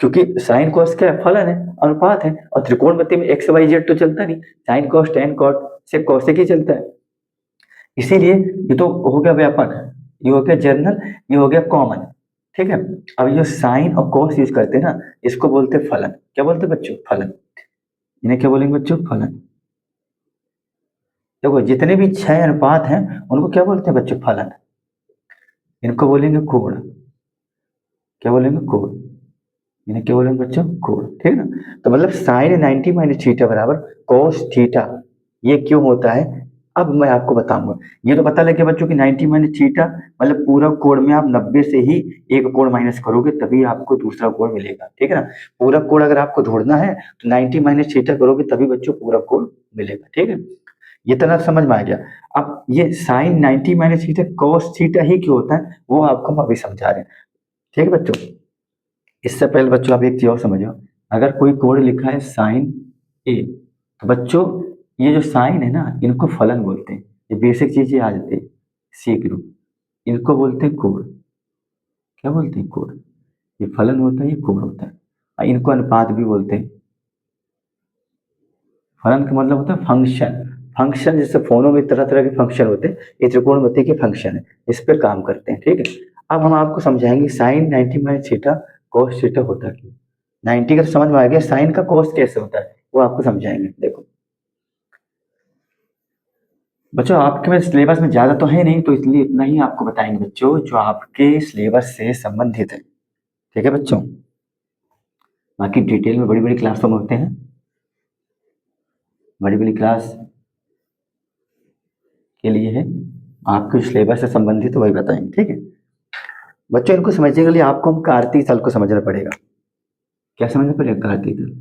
क्योंकि साइन कॉस क्या है, फलन है, अनुपात है, और त्रिकोणमिति में एक्स वाई जेड तो चलता नहीं, साइन कॉस टेन कॉट से कॉसेक ही चलता है। इसीलिए ये तो हो गया व्यापक, ये हो गया जनरल, ये हो गया कॉमन। ठीक है, अब जो साइन और कॉस यूज करते हैं ना, इसको बोलते हैं फलन। क्या बोलते हैं बच्चों, फलन। इन्हें क्या बोलेंगे बच्चों, फलन। देखो जितने भी छह अनुपात हैं उनको क्या बोलते हैं बच्चों, फलन। इनको बोलेंगे कोण। क्या बोलेंगे, कोण। इन्हें क्या बोलेंगे बच्चों, कोण। ठीक है ना। तो मतलब साइन 90 माइनस थीटा बराबर कॉस थीटा, ये क्यों होता है अब मैं आपको बताऊंगा। ये तो पता लगे बच्चों कि 90 माइनस थीटा मतलब पूरा कोण में आप 90 से ही एक कोण माइनस करोगे तभी आपको दूसरा कोण मिलेगा। ठीक है ना, पूरा कोण अगर आपको ढूंढना है तो 90 माइनस थीटा करोगे तभी बच्चों पूरा कोण मिलेगा। ठीक है, ये तो ना समझ में आ गया। अब ये sine 90 minus theta cos theta ही क्यों होता है वो आपको हम अभी समझा रहे हैं। ठीक है बच्चों, इससे पहले बच्चों आप एक चीज और समझो, अगर कोई कोड लिखा है साइन ए, तो बच्चों ये जो साइन है ना, इनको फलन बोलते हैं। ये बेसिक चीजें आ जाती है सीख लो, इनको बोलते हैं कोड। क्या बोलते हैं, कोड। ये फलन होता है, ये कोड होता है, और इनको अनुपात भी बोलते हैं। फलन का मतलब होता है फंक्शन। फंक्शन जैसे फोनों में तरह तरह के फंक्शन होते हैं, ये त्रिकोणमिति के फंक्शन है, इस पर काम करते हैं। ठीक है, अब हम आपको समझाएंगे sine 90 minus theta cos theta होता क्यों। 90 का तो समझ में आ गया, साइन का कॉस कैसे होता है वो आपको समझाएंगे। देखो बच्चों, आपके पास सिलेबस में ज्यादा तो है नहीं, तो इसलिए इतना ही आपको बताएंगे बच्चों जो आपके सिलेबस से संबंधित है। ठीक है बच्चों, बाकी डिटेल में बड़ी बड़ी क्लासों में होते हैं, बड़ी बड़ी क्लास के लिए है, आपके सिलेबस से संबंधित वही बताएंगे। ठीक है बच्चों, इनको समझने के लिए आपको हम कार्तीय तल को समझना पड़ेगा। क्या समझना पड़ेगा, कार्तीय तल।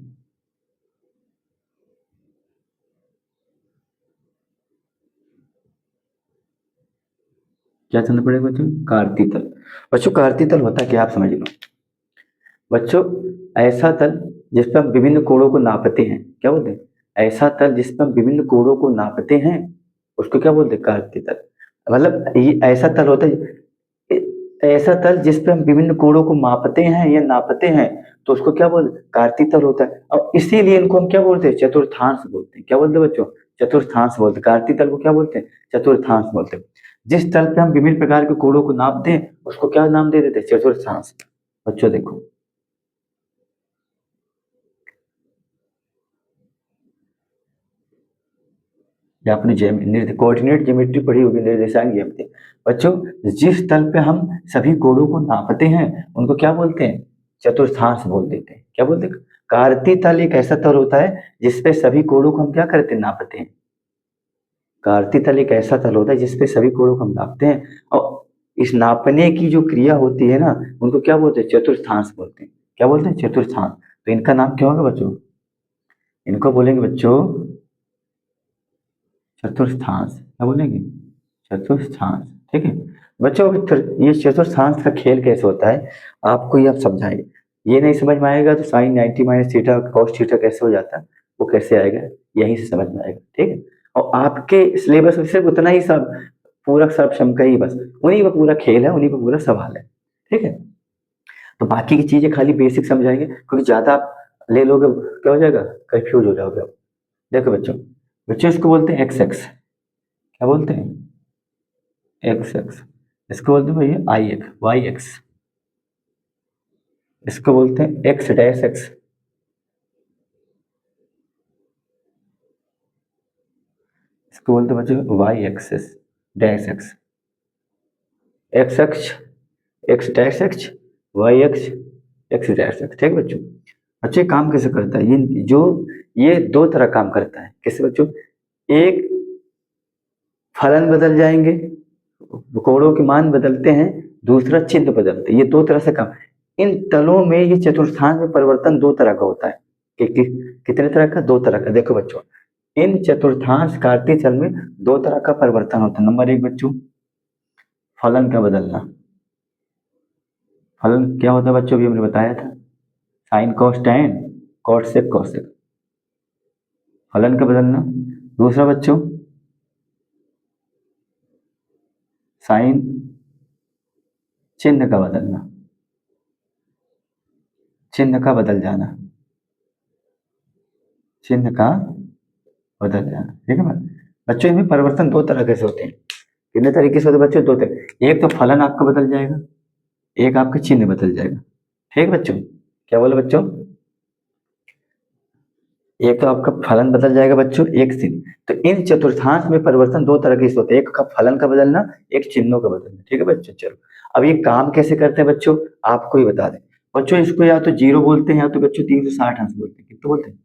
क्या समझना पड़ेगा बच्चों, कार्तीय तल। बच्चों कार्तीय तल होता है क्या, आप समझ लो बच्चों, ऐसा तल जिस पर हम विभिन्न कोणों को नापते हैं, क्या बोलते हैं, ऐसा तल जिस पर हम विभिन्न कोणों को नापते हैं उसको क्या बोलते हैं, कार्तीय तल। मतलब ये ऐसा तल होता है, ऐसा तल जिस पे हम विभिन्न कोणों को मापते हैं या नापते हैं तो उसको क्या बोलते हैं, कार्तीय तल होता है। और इसीलिए इनको हम क्या बोलते हैं, चतुर्थांश बोलते हैं। क्या बोलते हैं बच्चों, चतुर्थांश बोलते हैं। कार्तीय तल को क्या बोलते हैं, चतुर्थांश बोलते हैं। जिस तल पे हम विभिन्न प्रकार के कोणों को नापते हैं उसको क्या नाम दे देते हैं, चतुर्थांश। बच्चों देखो, या आपने कोऑर्डिनेट ज्योमेट्री पढ़ी होगी, निर्देशांक ज्यामिति। बच्चों जिस तल पे हम सभी कोणों को नापते हैं उनको क्या बोलते हैं, चतुर्थांश बोल देते हैं। क्या बोलते हैं, कार्तीय तल एक ऐसा तल होता है जिसपे सभी कोणों को हम क्या करते हैं, नापते हैं। कार्तीय तल एक ऐसा तल होता है जिसपे सभी कोणों को हम नापते हैं, और इस नापने की जो क्रिया होती है ना उनको क्या बोलते हैं, चतुर्थांश बोलते हैं। क्या बोलते हैं, चतुर्थांश। तो इनका नाम क्या होगा बच्चों, इनको बोलेंगे बच्चों चतुर्थांश। क्या बोलेंगे, चतुर्थांश। ठीक है बच्चों, ये चतुर्थांश का खेल कैसे होता है आपको ये आप समझाएंगे। ये नहीं समझ में आएगा तो sine 90 minus theta cos theta कैसे हो जाता है वो कैसे आएगा, यहीं से समझ में आएगा। ठीक है, और आपके सिलेबस में सिर्फ उतना ही सब पूरा सर्वक्षम का ही बस उन्हीं पर पूरा खेल है, उन्हीं पर पूरा सवाल है। ठीक है, तो बाकी की चीजें खाली बेसिक समझाएंगे, क्योंकि ज्यादा आप ले लोगे क्या हो जाएगा, कंफ्यूज हो जाओगे आप। देखो बच्चों, बच्चों इसको बोलते हैं एक्स एक्स। क्या बोलते हैं, एक्स एक्स। इसको बोलते हैं भैया आई एक्स, वाई एक्स। इसको बोलते हैं एक्स डैश एक्स। इसको बोलते हैं बच्चों Y axis dash X. X X, X dash X, Y X, X dash X. ठीक है बच्चों, बच्चे काम कैसे करता है, ये दो तरह काम करता है। कैसे बच्चों, एक फलन बदल जाएंगे, कोणों के मान बदलते हैं, दूसरा चिन्ह बदलते हैं, ये दो तरह से काम। इन तलों में ये चतुर्थांश में परिवर्तन दो तरह का होता है। कितने तरह का? दो तरह का। देखो बच्चों, इन चतुर्थांश कार्तीय तल में दो तरह का परिवर्तन होता है। नंबर एक बच्चों, फलन का बदलना। फलन क्या होता है बच्चों? अभी हमने बताया था, sine cos tan, cot sec cosec, फलन का बदलना। दूसरा बच्चों, साइन चिन्ह का बदलना, चिन्ह का बदल जाना, चिन्ह का बदल जाना। ठीक है बच्चों, इनमें परिवर्तन दो तरह के से होते हैं। कितने तरीके से होते हैं बच्चों? दो तरह। एक तो फलन आपका बदल जाएगा, एक आपका चिन्ह बदल जाएगा। ठीक है बच्चों, क्या बोले बच्चों? एक तो आपका फलन बदल जाएगा बच्चों, एक चिन्ह। तो इन चतुर्थांश में परिवर्तन दो तरह के से होते हैं, एक का फलन का बदलना, एक चिन्हों का बदलना। ठीक है बच्चों, चलो अब ये काम कैसे करते हैं बच्चों, आपको ही बता दें बच्चों। इसको या तो जीरो बोलते हैं, या तो बच्चों 360 अंश बोलते हैं। कितने बोलते हैं?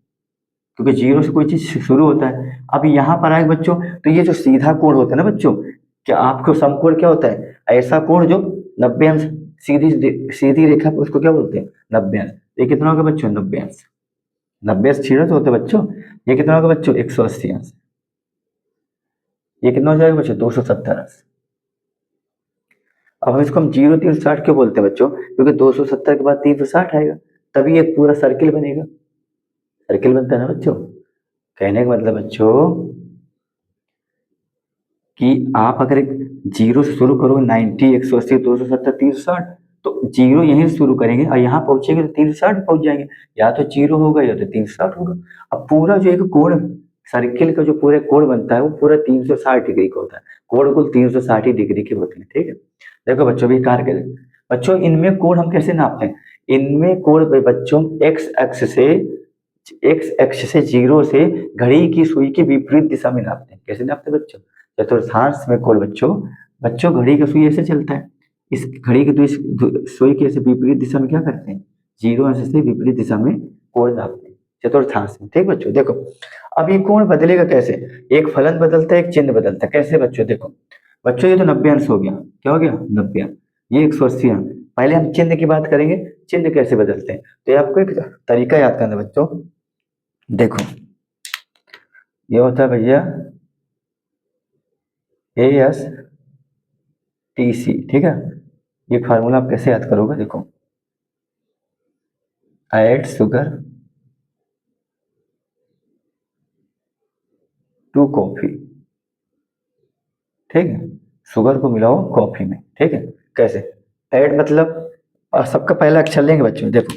क्योंकि जीरो से कोई चीज शुरू होता है। अब यहाँ पर आए बच्चों, तो ये जो सीधा कोण होता है ना बच्चों, क्या आपको समकोण क्या होता है? ऐसा कोण जो 90 अंश, सीधी सीधी रेखा पर, उसको क्या बोलते हैं? 90 अंश। ये कितना होगा बच्चों? 90 अंश। 90 अंश सीधा तो होता है बच्चों। ये कितना होगा बच्चों? 180 अंश। ये कितना हो जाएगा बच्चों? 270 अंश। अब हम इसको हम जीरो 360 क्यों बोलते हैं बच्चों? क्योंकि 270 के बाद 360 आएगा, तभी एक पूरा सर्किल बनेगा। सर्किल बनता है ना बच्चों। कहने का मतलब बच्चों कि आप अगर एक जीरो से शुरू करोगे, 90, 180, 270, 360, तो जीरो यहीं से शुरू करेंगे और यहाँ पहुंचेंगे तो 360 पहुंच जाएंगे। या तो जीरो होगा या तो 360 होगा। अब पूरा जो एक कोण, सर्किल का जो पूरा कोण बनता है, वो पूरा 360 डिग्री का होता है। कोण कुल 360 डिग्री के होते हैं। ठीक है, देखो बच्चों भी कार्य करें। बच्चों इनमें कोण हम कैसे नापते हैं? इनमें कोण बच्चों एक्स अक्ष से जीरो से घड़ी की सुई की विपरीत दिशा में नापते हैं। कैसे नापते हैं बच्चों? चतुर्थांश में कोण बच्चों, बच्चों घड़ी का सुई ऐसे चलता है, इस घड़ी की सुई के ऐसे विपरीत दिशा में क्या करते हैं? जीरो अंश से विपरीत दिशा में कोण नापते हैं चतुर्थांश में। ठीक बच्चों, देखो अब ये कोण बदलेगा कैसे? एक फलन बदलता है, एक चिन्ह बदलता है। कैसे बच्चों? देखो बच्चों, ये तो 90 अंश हो गया। क्या हो गया? 90 अंश। ये 180 अंश। पहले हम चिन्ह की बात करेंगे, चिन्ह कैसे बदलते हैं। तो ये आपको एक तरीका याद करना बच्चों। देखो ये होता है भैया AS TC। ठीक है, ये फार्मूला आप कैसे याद करोगे? देखो, ऐड शुगर टू कॉफी। ठीक है, शुगर को मिलाओ कॉफी में। ठीक है, कैसे? ऐड मतलब सबका पहला अक्षर लेंगे बच्चों। देखो,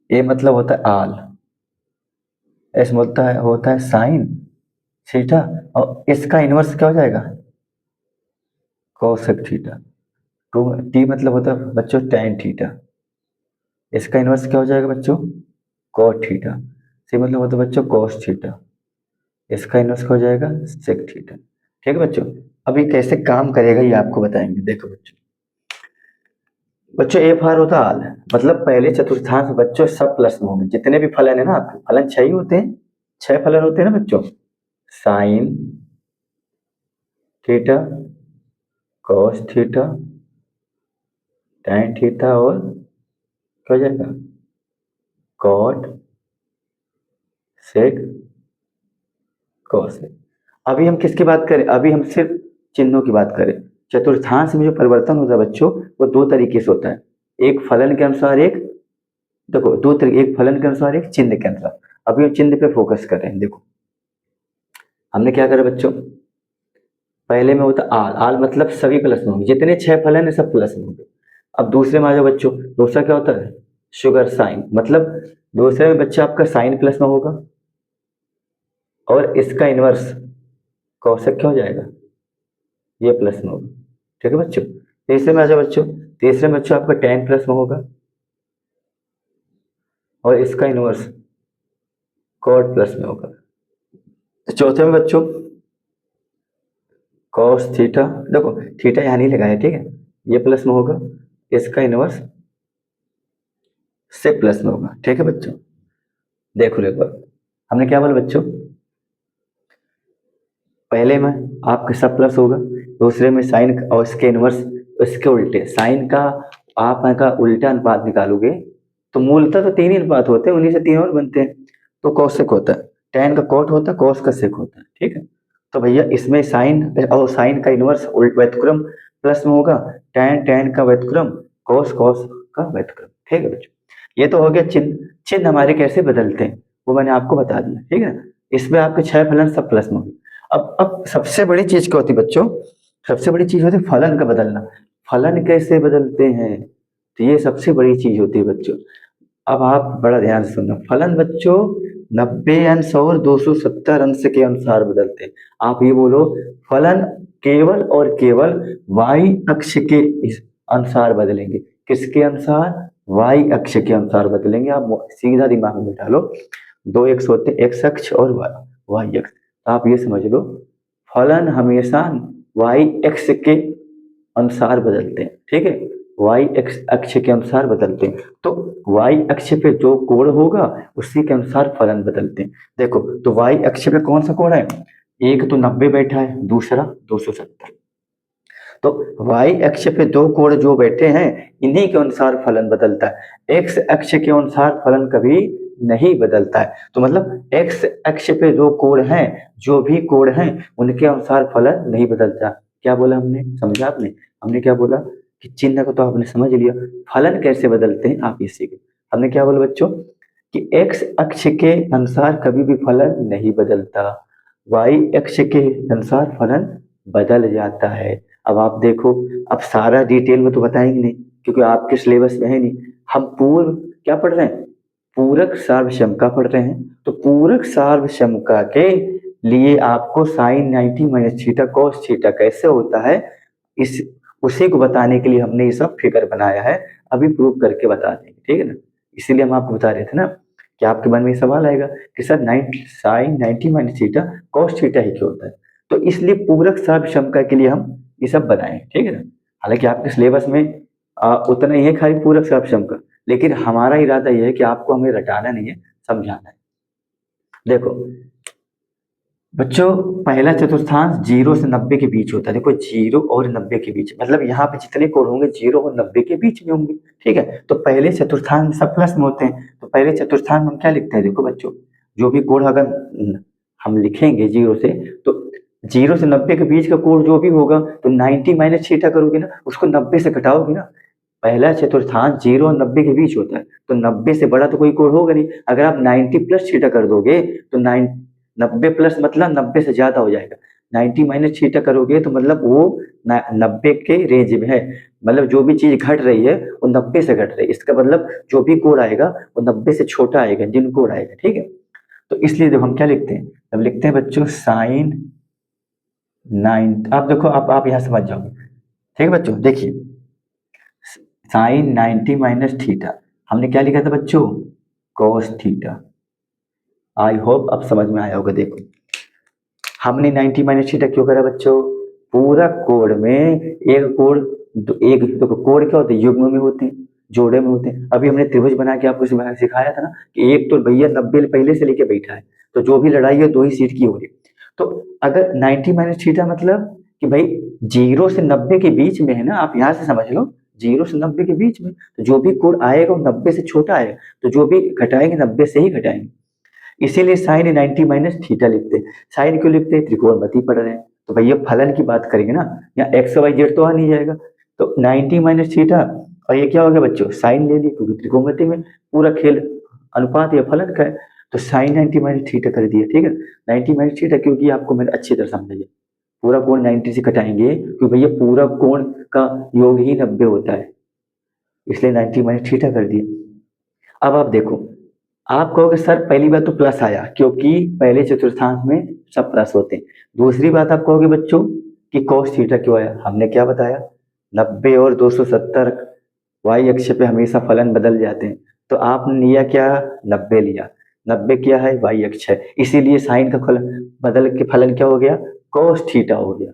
ए मतलब होता है आल, एस होता है साइन थीटा, और इसका इनवर्स क्या हो जाएगा? Cosec theta. टू टी मतलब होता है बच्चों टैन थीटा, इसका इनवर्स क्या हो जाएगा बच्चों? Cot theta. सी मतलब होता है बच्चों कॉस थीटा, इसका इनवर्स क्या हो जाएगा? Sec theta. ठीक है बच्चों, अब ये कैसे काम करेगा ये आपको बताएंगे। देखो बच्चों, बच्चों एफ आर होता है आल, मतलब पहले चतुर्थांश बच्चों सब प्लस में होंगे। जितने भी फलन है ना आपके, फलन 6 ही होते हैं, 6 फलन होते हैं ना बच्चों। Sine theta, cos theta, tan theta, और क्या हो जाएगा? Cot sec cosec. अभी हम किसकी बात करें? अभी हम सिर्फ चिन्हों की बात करें। चतुर्थांश में जो परिवर्तन होता है बच्चों, वो दो तरीके से होता है। एक फलन के अनुसार, एक देखो दो तरीके, एक फलन के अनुसार, एक चिन्ह के अनुसार। अभी हम चिन्ह पे फोकस कर रहे हैं। देखो हमने क्या करा बच्चों, पहले में होता आल, आल मतलब सभी प्लस में होंगे, जितने 6 फलन है सब प्लस में होंगे। अब दूसरे में आ जाओ बच्चों, दूसरा क्या होता है? शुगर साइन, मतलब दूसरे में बच्चा आपका साइन प्लस में होगा, और इसका इनवर्स कौशक क्या हो जाएगा? ये प्लस में होगा। ठीक है बच्चों, तीसरे में आ जाओ बच्चों, तीसरे में बच्चों आपका टेन प्लस में होगा, और इसका इनवर्स कॉट प्लस में होगा। चौथे में बच्चों कॉस थीटा, देखो थीटा यहाँ नहीं लगाया, ठीक है, ये प्लस में होगा, इसका इनवर्स से प्लस में होगा। ठीक है बच्चों, देखो एक बार हमने क्या बोला बच्चों, पहले में आपके सब प्लस होगा, दूसरे में साइन और इसके इनवर्स, इसके उल्टे साइन का आप का उल्टा अनुपात निकालोगे तो मूलतः तो तीन ही अनुपात होते हैं, उन्हीं से तीन और बनते हैं। तो कौशिक होता है, tan का कॉट होता है, cos का सेक होता है, ठीक है। तो भैया इसमें साइन और साइन का इनवर्स व्युत्क्रम प्लस में होगा, tan का व्युत्क्रम, cos का व्युत्क्रम, ठीक है बच्चों। ये तो हो गया चिन्ह। चिन्ह हमारे कैसे बदलते हैं वो मैंने आपको बता दिया, ठीक है। इसमें आपके 6 फलन सब प्लस में होंगे। अब सबसे बड़ी चीज क्या होती है बच्चों, सबसे बड़ी चीज होती है फलन का बदलना। फलन कैसे बदलते हैं, तो ये सबसे बड़ी चीज होती है बच्चों। अब आप बड़ा ध्यान से सुनना, फलन बच्चों 90 अंश और 270 अंश के अनुसार बदलते हैं। आप ये बोलो फलन केवल और केवल y अक्ष के अनुसार बदलेंगे। किसके अनुसार, y अक्ष के अनुसार बदलेंगे। आप सीधा दिमाग में बिठा लो, दो एक्स होते हैं, x अक्ष और y अक्ष। तो आप ये समझ लो फलन हमेशा y अक्ष के अनुसार बदलते हैं, ठीक है, y अक्ष के अनुसार बदलते हैं। तो y अक्ष पे जो कोण होगा उसी के अनुसार फलन बदलते हैं। देखो तो y अक्ष पे कौन सा कोण है, एक तो 90 बैठा है, दूसरा 270। तो y अक्ष पे दो कोण जो बैठे हैं इन्हीं के अनुसार फलन बदलता है। x अक्ष के अनुसार फलन कभी नहीं बदलता है। तो मतलब x अक्ष पे दो कोण हैं, जो भी कोण हैं उनके अनुसार फलन नहीं बदलता। क्या बोला हमने, समझा आपने, हमने क्या बोला कि चिन्ह को तो आपने समझ लिया, फलन कैसे बदलते हैं आप ये सीखे। हमने क्या बोला बच्चों कि x अक्ष के अनुसार कभी भी फलन नहीं बदलता, y अक्ष के अनुसार फलन बदल जाता है। अब आप देखो, अब सारा डिटेल में तो बताएंगे नहीं क्योंकि आपके सिलेबस में है नहीं। हम पूर्व क्या पढ़ रहे हैं, पूरक सार्वक्षमता पढ़ रहे हैं। तो पूरक सार्वक्षमता के लिए आपको sine 90 minus theta cos theta कैसे होता है, इस उसी को बताने के लिए हमने ये सब फिगर बनाया है। अभी प्रूव करके बता देंगे, ठीक है ना। इसीलिए हम आपको बता रहे थे ना कि आपके मन में सवाल आएगा कि sir sine 90 minus theta cos theta ही क्यों होता है। तो इसलिए पूरक सार्वक्षमता के लिए हम ये सब बनाए, ठीक है ना। हालांकि आपके सिलेबस में उतना ही है खाली पूरक सार्वक्षमता, लेकिन हमारा इरादा यह है कि आपको हमें रटाना नहीं है, समझाना है। देखो बच्चों पहला चतुर्थांश 0 से 90 के बीच होता है। देखो 0 और 90 के बीच, मतलब यहाँ पे जितने कोण होंगे 0 और 90 के बीच में होंगे, ठीक है। तो पहले चतुर्थांश में सब प्लस में होते हैं। तो पहले चतुर्थांश में हम क्या लिखते हैं, देखो बच्चों जो भी कोण अगर हम लिखेंगे 0 से, तो 0 से 90 के बीच का कोण जो भी होगा तो 90 माइनस थीटा करोगे ना, उसको 90 से घटाओगे ना। पहला चतुर्थांश 0 और 90 के बीच होता है, तो 90 से बड़ा तो कोई कोण होगा नहीं। अगर आप 90 प्लस थीटा कर दोगे तो 90 प्लस मतलब 90 से ज्यादा हो जाएगा। 90 माइनस थीटा करोगे तो मतलब वो 90 के रेंज में है, मतलब जो भी चीज घट रही है वो 90 से घट रही है। इसका मतलब जो भी कोण आएगा वो 90 से छोटा आएगा, जिन कोण आएगा, ठीक है। तो इसलिए जब हम क्या लिखते हैं, हम लिखते हैं बच्चों साइन 9। आप देखो आप यहाँ समझ जाओगे, ठीक है बच्चों। देखिए साइन 90 माइनस थीटा हमने क्या लिखा था बच्चों, कॉस थीटा। आई होप अब समझ में आया होगा। देखो हमने 90 माइनस थीटा क्यों करा बच्चों, पूरा कोण में एक कोण, एक देखो कोण क्या होते हैं, युग्म में होते हैं, जोड़े में होते हैं। अभी हमने त्रिभुज बना के आपको सिखाया था ना कि एक तो भैया 90 पहले से लेके बैठा है, तो जो भी लड़ाई है दो ही सीट की हो रही। तो अगर 90 माइनस थीटा मतलब कि भाई 0 से 90 के बीच में है ना, आप यहाँ से समझ लो 0 से 90 के बीच में, तो जो भी कोण आएगा वो 90 से छोटा आएगा, तो जो भी घटाएंगे 90 से ही घटाएंगे। इसीलिए साइन 90 माइनस थीटा लिखते हैं। साइन क्यों लिखते हैं, त्रिकोणमिति पढ़ रहे हैं तो भैया फलन की बात करेंगे ना, या एक्स वाई जेड तो आ नहीं जाएगा। तो 90 माइनस थीटा और ये क्या हो गया बच्चों, साइन ले ली, क्योंकि त्रिकोणमिति में पूरा खेल अनुपात या फलन का है। तो साइन 90 माइनस थीटा कर दिया, ठीक है। 90 माइनस थीटा क्योंकि आपको मैंने अच्छी तरह समझाइए, पूरा कोण 90 से घटाएंगे क्योंकि भैया पूरा कोण का योग ही 90 होता है, इसलिए 90 माइनस थीटा कर दिया। अब आप देखो, आप कहोगे सर पहली बात तो प्लस आया क्योंकि पहले चतुर्थांश में सब प्लस होते हैं। दूसरी बात आप कहोगे बच्चों कि cos थीटा क्यों आया, हमने क्या बताया 90 और 270 y अक्ष पे हमेशा फलन बदल जाते हैं। तो आपने लिया क्या, 90 लिया, 90 क्या है, y अक्ष है, इसीलिए साइन का फलन बदल के फलन क्या हो गया, cos थीटा हो गया।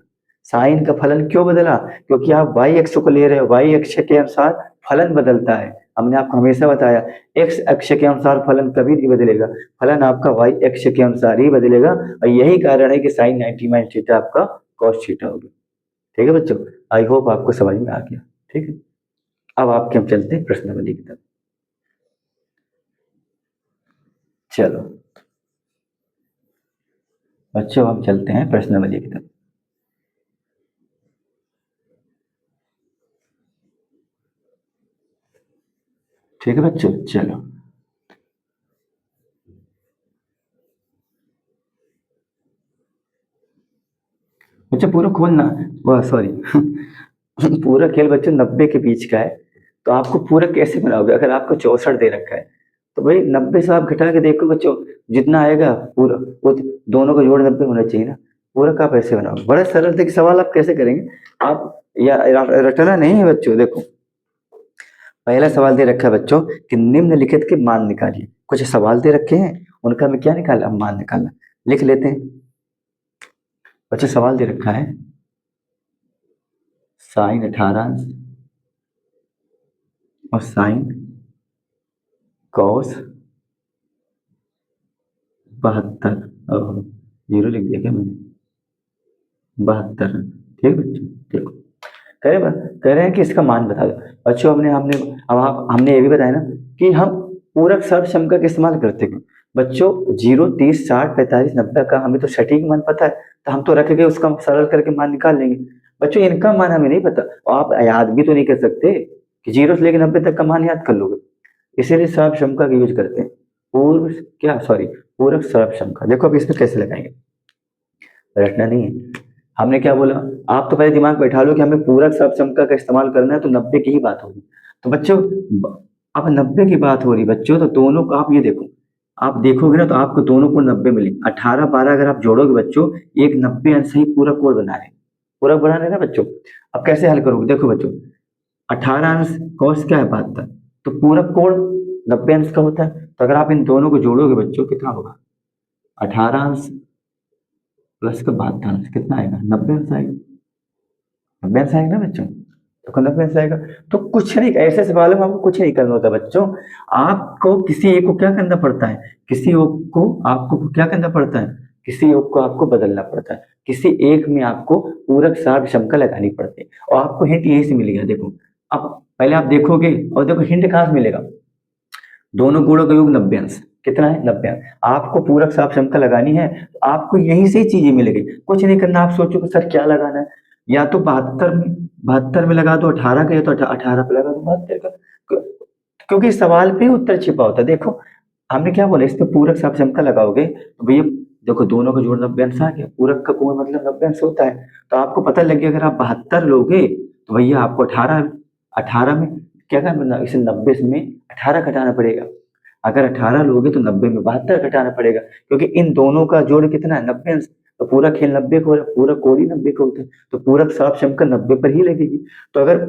साइन का फलन क्यों बदला, क्योंकि आप y अक्ष को ले रहे हो, y अक्ष के अनुसार फलन बदलता है। हमने आपको हमेशा बताया x अक्ष के अनुसार फलन कभी नहीं बदलेगा, फलन आपका y अक्ष के अनुसार ही बदलेगा। और यही कारण है कि साइन 90 माइनस थीटा आपका cos थीटा होगा, ठीक है बच्चों, आई होप आपको समझ में आ गया। ठीक है, अब आपके हम चलते हैं प्रश्नावली की तरफ। चलो बच्चों, हम चलते हैं प्रश्नावली की तरफ। ठीक है बच्चों, चलो बच्चों पूरा खोलना, वह सॉरी पूरा खेल बच्चों 90 के बीच का है, तो आपको पूरा कैसे बनाओगे? अगर आपको 64 दे रखा है तो भाई 90 से आप घटा के देखो बच्चों, जितना आएगा पूरा वो दोनों का जोड़ 90 होना चाहिए ना। पूरा का आप ऐसे बनाओगे, बड़ा सरल थे कि सवाल आप कैसे करेंगे आप, या रटना नहीं है बच्चों। देखो पहला सवाल दे रखा है बच्चों कि निम्नलिखित के मान निकालिए। कुछ सवाल दे रखे हैं, उनका हमें क्या निकालना, मान निकालना। लिख लेते हैं बच्चों, सवाल दे रखा है साइन 18 और साइन कॉस 72, जीरो लिख दिया क्या मैंने, 72। ठीक बच्चों, देखो कह रहे हैं कि इसका मान बता दो। बच्चों हमने हमने अब आप हमने ये भी बताया ना कि हम पूरक सर्वसम का इस्तेमाल करते हैं बच्चों। 0, 30, 60, 45, 90 का हमें तो सटीक मान पता है, तो हम तो रख के उसका सरल करके मान निकाल लेंगे। बच्चों इनका मान हमें नहीं पता, और आप याद भी तो नहीं कर सकते कि 0 से लेकर 90 तक का मान याद कर लोगे। इसीलिए सर्वसम का यूज करते हैं, पूर्व क्या सॉरी पूरक सर्वसम का। देखो अब इसमें कैसे लगाएंगे, रटना नहीं है। हमने क्या बोला, आप तो पहले दिमाग बैठा लो कि हमें पूरक सर्वसमका का इस्तेमाल करना है, तो 90 की ही बात होगी। तो बच्चों अब 90 की बात हो रही बच्चों, तो दोनों को आप ये देखो, आप देखोगे ना तो आपको दोनों को 90 मिले। 18 12 अगर आप जोड़ोगे बच्चों, एक 90 अंश ही पूरा कोण बना रहे, पूरा बना रहे ना बच्चों। अब कैसे हल करोगे, देखो बच्चों 18 अंश कॉस क्या है 72, तो पूरा कोण 90 अंश का होता है। तो अगर आप इन दोनों को जोड़ोगे बच्चों कितना होगा, 18 अंश प्लस का 72 अंश कितना आएगा, 90 अंश आएगा। 90 अंश आएगा ना बच्चों, तो 90 अंश आएगा। तो कुछ नहीं, ऐसे सवालों में आपको कुछ नहीं करना होता बच्चों। आपको किसी एक को क्या करना पड़ता है, किसी एक को आपको क्या करना पड़ता है, किसी एक को आपको बदलना पड़ता है, किसी एक में आपको पूरक सार विषमता लगानी पड़ती है। और आपको हिंट यही से मिलेगा, देखो अब पहले आप देखोगे और देखो हिंट कहाँ से मिलेगा, दोनों गुणों का योग 90 अंश कितना है, 90 अंश। आपको पूरक साप क्षमता लगानी है तो आपको यहीं से ही चीजें मिलेगी, कुछ नहीं करना। आप सोचो कि सर क्या लगाना है, या तो 72 में लगा दो 18 का, या तो 18 पे लगा दो 72 का, क्योंकि सवाल पे ही उत्तर छिपा होता है। देखो हमने क्या बोला, इस पे पूरक साप क्षमता लगाओगे तो भैया देखो दोनों का जोड़ 90 अंश आ गया, पूरक का कोण मतलब 90 अंश होता है। तो आपको पता लग गया, अगर आप 72 लोगे तो भैया आपको 18 18 में क्या करना, इसे 90 में 18 घटाना पड़ेगा। अगर 18 लोगे तो 90 में 72 घटाना पड़ेगा, क्योंकि इन दोनों का जोड़ कितना है, 90 अंश। तो पूरा खेल 90 का हो रहा है, पूरा कोण ही 90 का होता है, तो पूरक साप क्षमता 90 पर ही लगेगी। तो अगर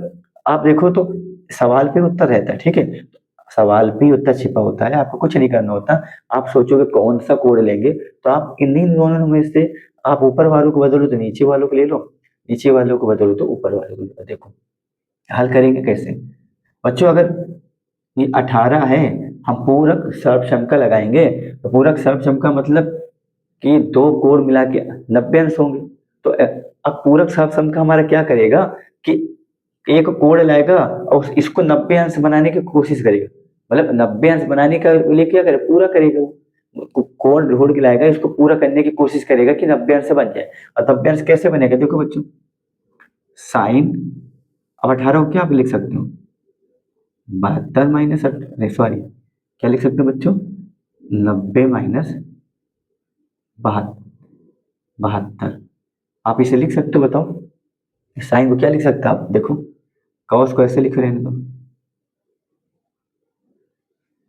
आप देखो तो सवाल पे उत्तर रहता है, ठीक है, सवाल पे ही उत्तर छिपा होता है, आपको कुछ नहीं करना होता। आप सोचोगे कौन सा कोड लेंगे, तो आप इन्हीं दोनों में से आप ऊपर वालों को बदलो तो नीचे वालों को ले लो, नीचे वालों को बदलो तो ऊपर वालों को ले लो। देखो हल करेंगे कैसे बच्चों, अगर ये 18 है, हम पूरक सर्वक्षमता लगाएंगे, तो पूरक सर्वक्षमता मतलब कि दो कोण मिला के 90 अंश होंगे। तो अब पूरक सर्वक्षमता हमारा क्या करेगा कि एक कोण लाएगा और इसको 90 अंश बनाने की कोशिश करेगा, मतलब 90 अंश बनाने का लिए क्या करे, पूरा करेगा वो कोण ढूंढ के लाएगा, इसको पूरा करने की कोशिश करेगा कि 90 अंश बन जाए। और 90 अंश कैसे बनेगा, देखो बच्चों साइन, अब 18 को क्या आप लिख सकते हो, 72 माइनस नहीं सॉरी क्या लिख सकते हो बच्चों, 90 माइनस 72। आप इसे लिख सकते हो, बताओ साइन को क्या लिख सकते हो आप, देखो कॉस को ऐसे लिख रहे हैं, तो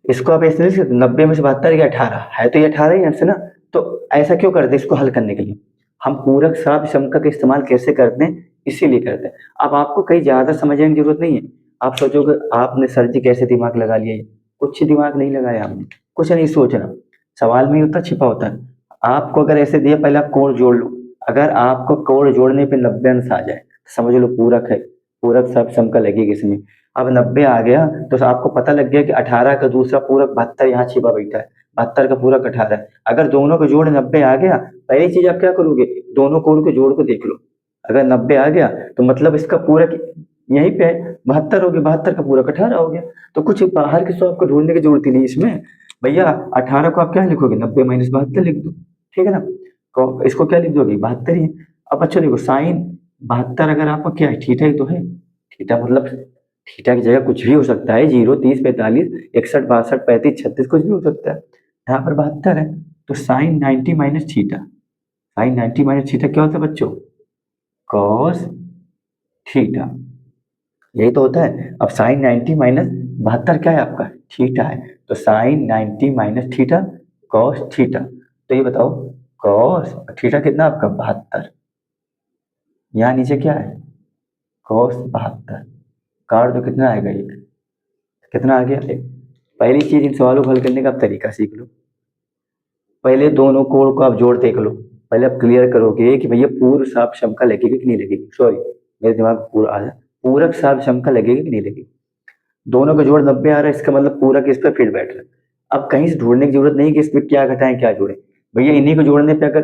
इसको आप ऐसे लिख सकते 90 में से 72 या 18 है, तो ये 18 ही आंसर ना। तो ऐसा क्यों करते हैं, इसको हल करने के लिए हम पूरक साप क्षमता का इस्तेमाल कैसे करते हैं, इसीलिए करते हैं। अब आपको कहीं ज्यादा समझने की जरूरत नहीं है। आप सोचोगे आपने सर जी कैसे दिमाग लगा लिया, ये कुछ दिमाग नहीं लगाया आपने, कुछ नहीं सोचना, सवाल में ही उतना छिपा होता है। आपको अगर ऐसे दिया, पहले आप कोण जोड़ लो, अगर आपको कोण जोड़ने पे 90 अंश आ जाए तो समझ लो पूरक है, पूरक साप क्षमता लगेगी इसमें। अब 90 आ गया तो आपको पता लग गया कि 18 का दूसरा पूरक 72 यहाँ छिपा बैठा है, 72 का पूरक 18 है। अगर दोनों का जोड़ 90 आ गया, पहली चीज आप क्या करोगे, दोनों कोण के जोड़ को देख लो, अगर 90 आ गया तो मतलब इसका पूरक यहीं पे है, 72 हो गया, 72 का पूरक 18 हो गया। तो कुछ बाहर की तो आपको ढूंढने की जरूरत ही नहीं इसमें। भैया 18 को आप क्या लिखोगे, 90 माइनस 72 लिख दो, ठीक है ना। तो इसको क्या लिख दोगे, 72 ही है। अब अच्छा देखो साइन 72 अगर आपका क्या है, थीटा ही तो है। थीटा मतलब थीटा की जगह कुछ भी हो सकता है, 0, 30, 45, 61, 62, 35, 36 कुछ भी हो सकता है। यहाँ पर 72 है तो sine 90 minus theta, sine 90 minus theta क्या होता है बच्चों, कॉस थीटा, यही तो होता है। अब साइन 90 माइनस 72 क्या है आपका, थीटा है। तो sine 90 minus theta cos theta. तो ये बताओ कॉस थीटा कितना आपका 72, यहाँ नीचे क्या है कॉस 72, काट दो कितना आएगा ये, कितना आ गया एक। पहली चीज इन सवालों को हल करने का आप तरीका सीख लो। पहले दोनों कोण को आप जोड़ देख लो। पहले आप क्लियर करोगे कि भैया पूर्व साप शंका लगेगी कि नहीं लगेगी, सॉरी मेरे दिमाग में पूरा आ जाए, पूरक साप शंका लगेगी कि नहीं लगेगी। दोनों का जोड़ 90 आ रहा है, इसका मतलब पूरक इस पर फिट बैठ रहा है। अब कहीं से ढूंढने की जरूरत नहीं कि इसमें क्या घटाएं क्या जोड़ें, भैया इन्हीं को जोड़ने पे अगर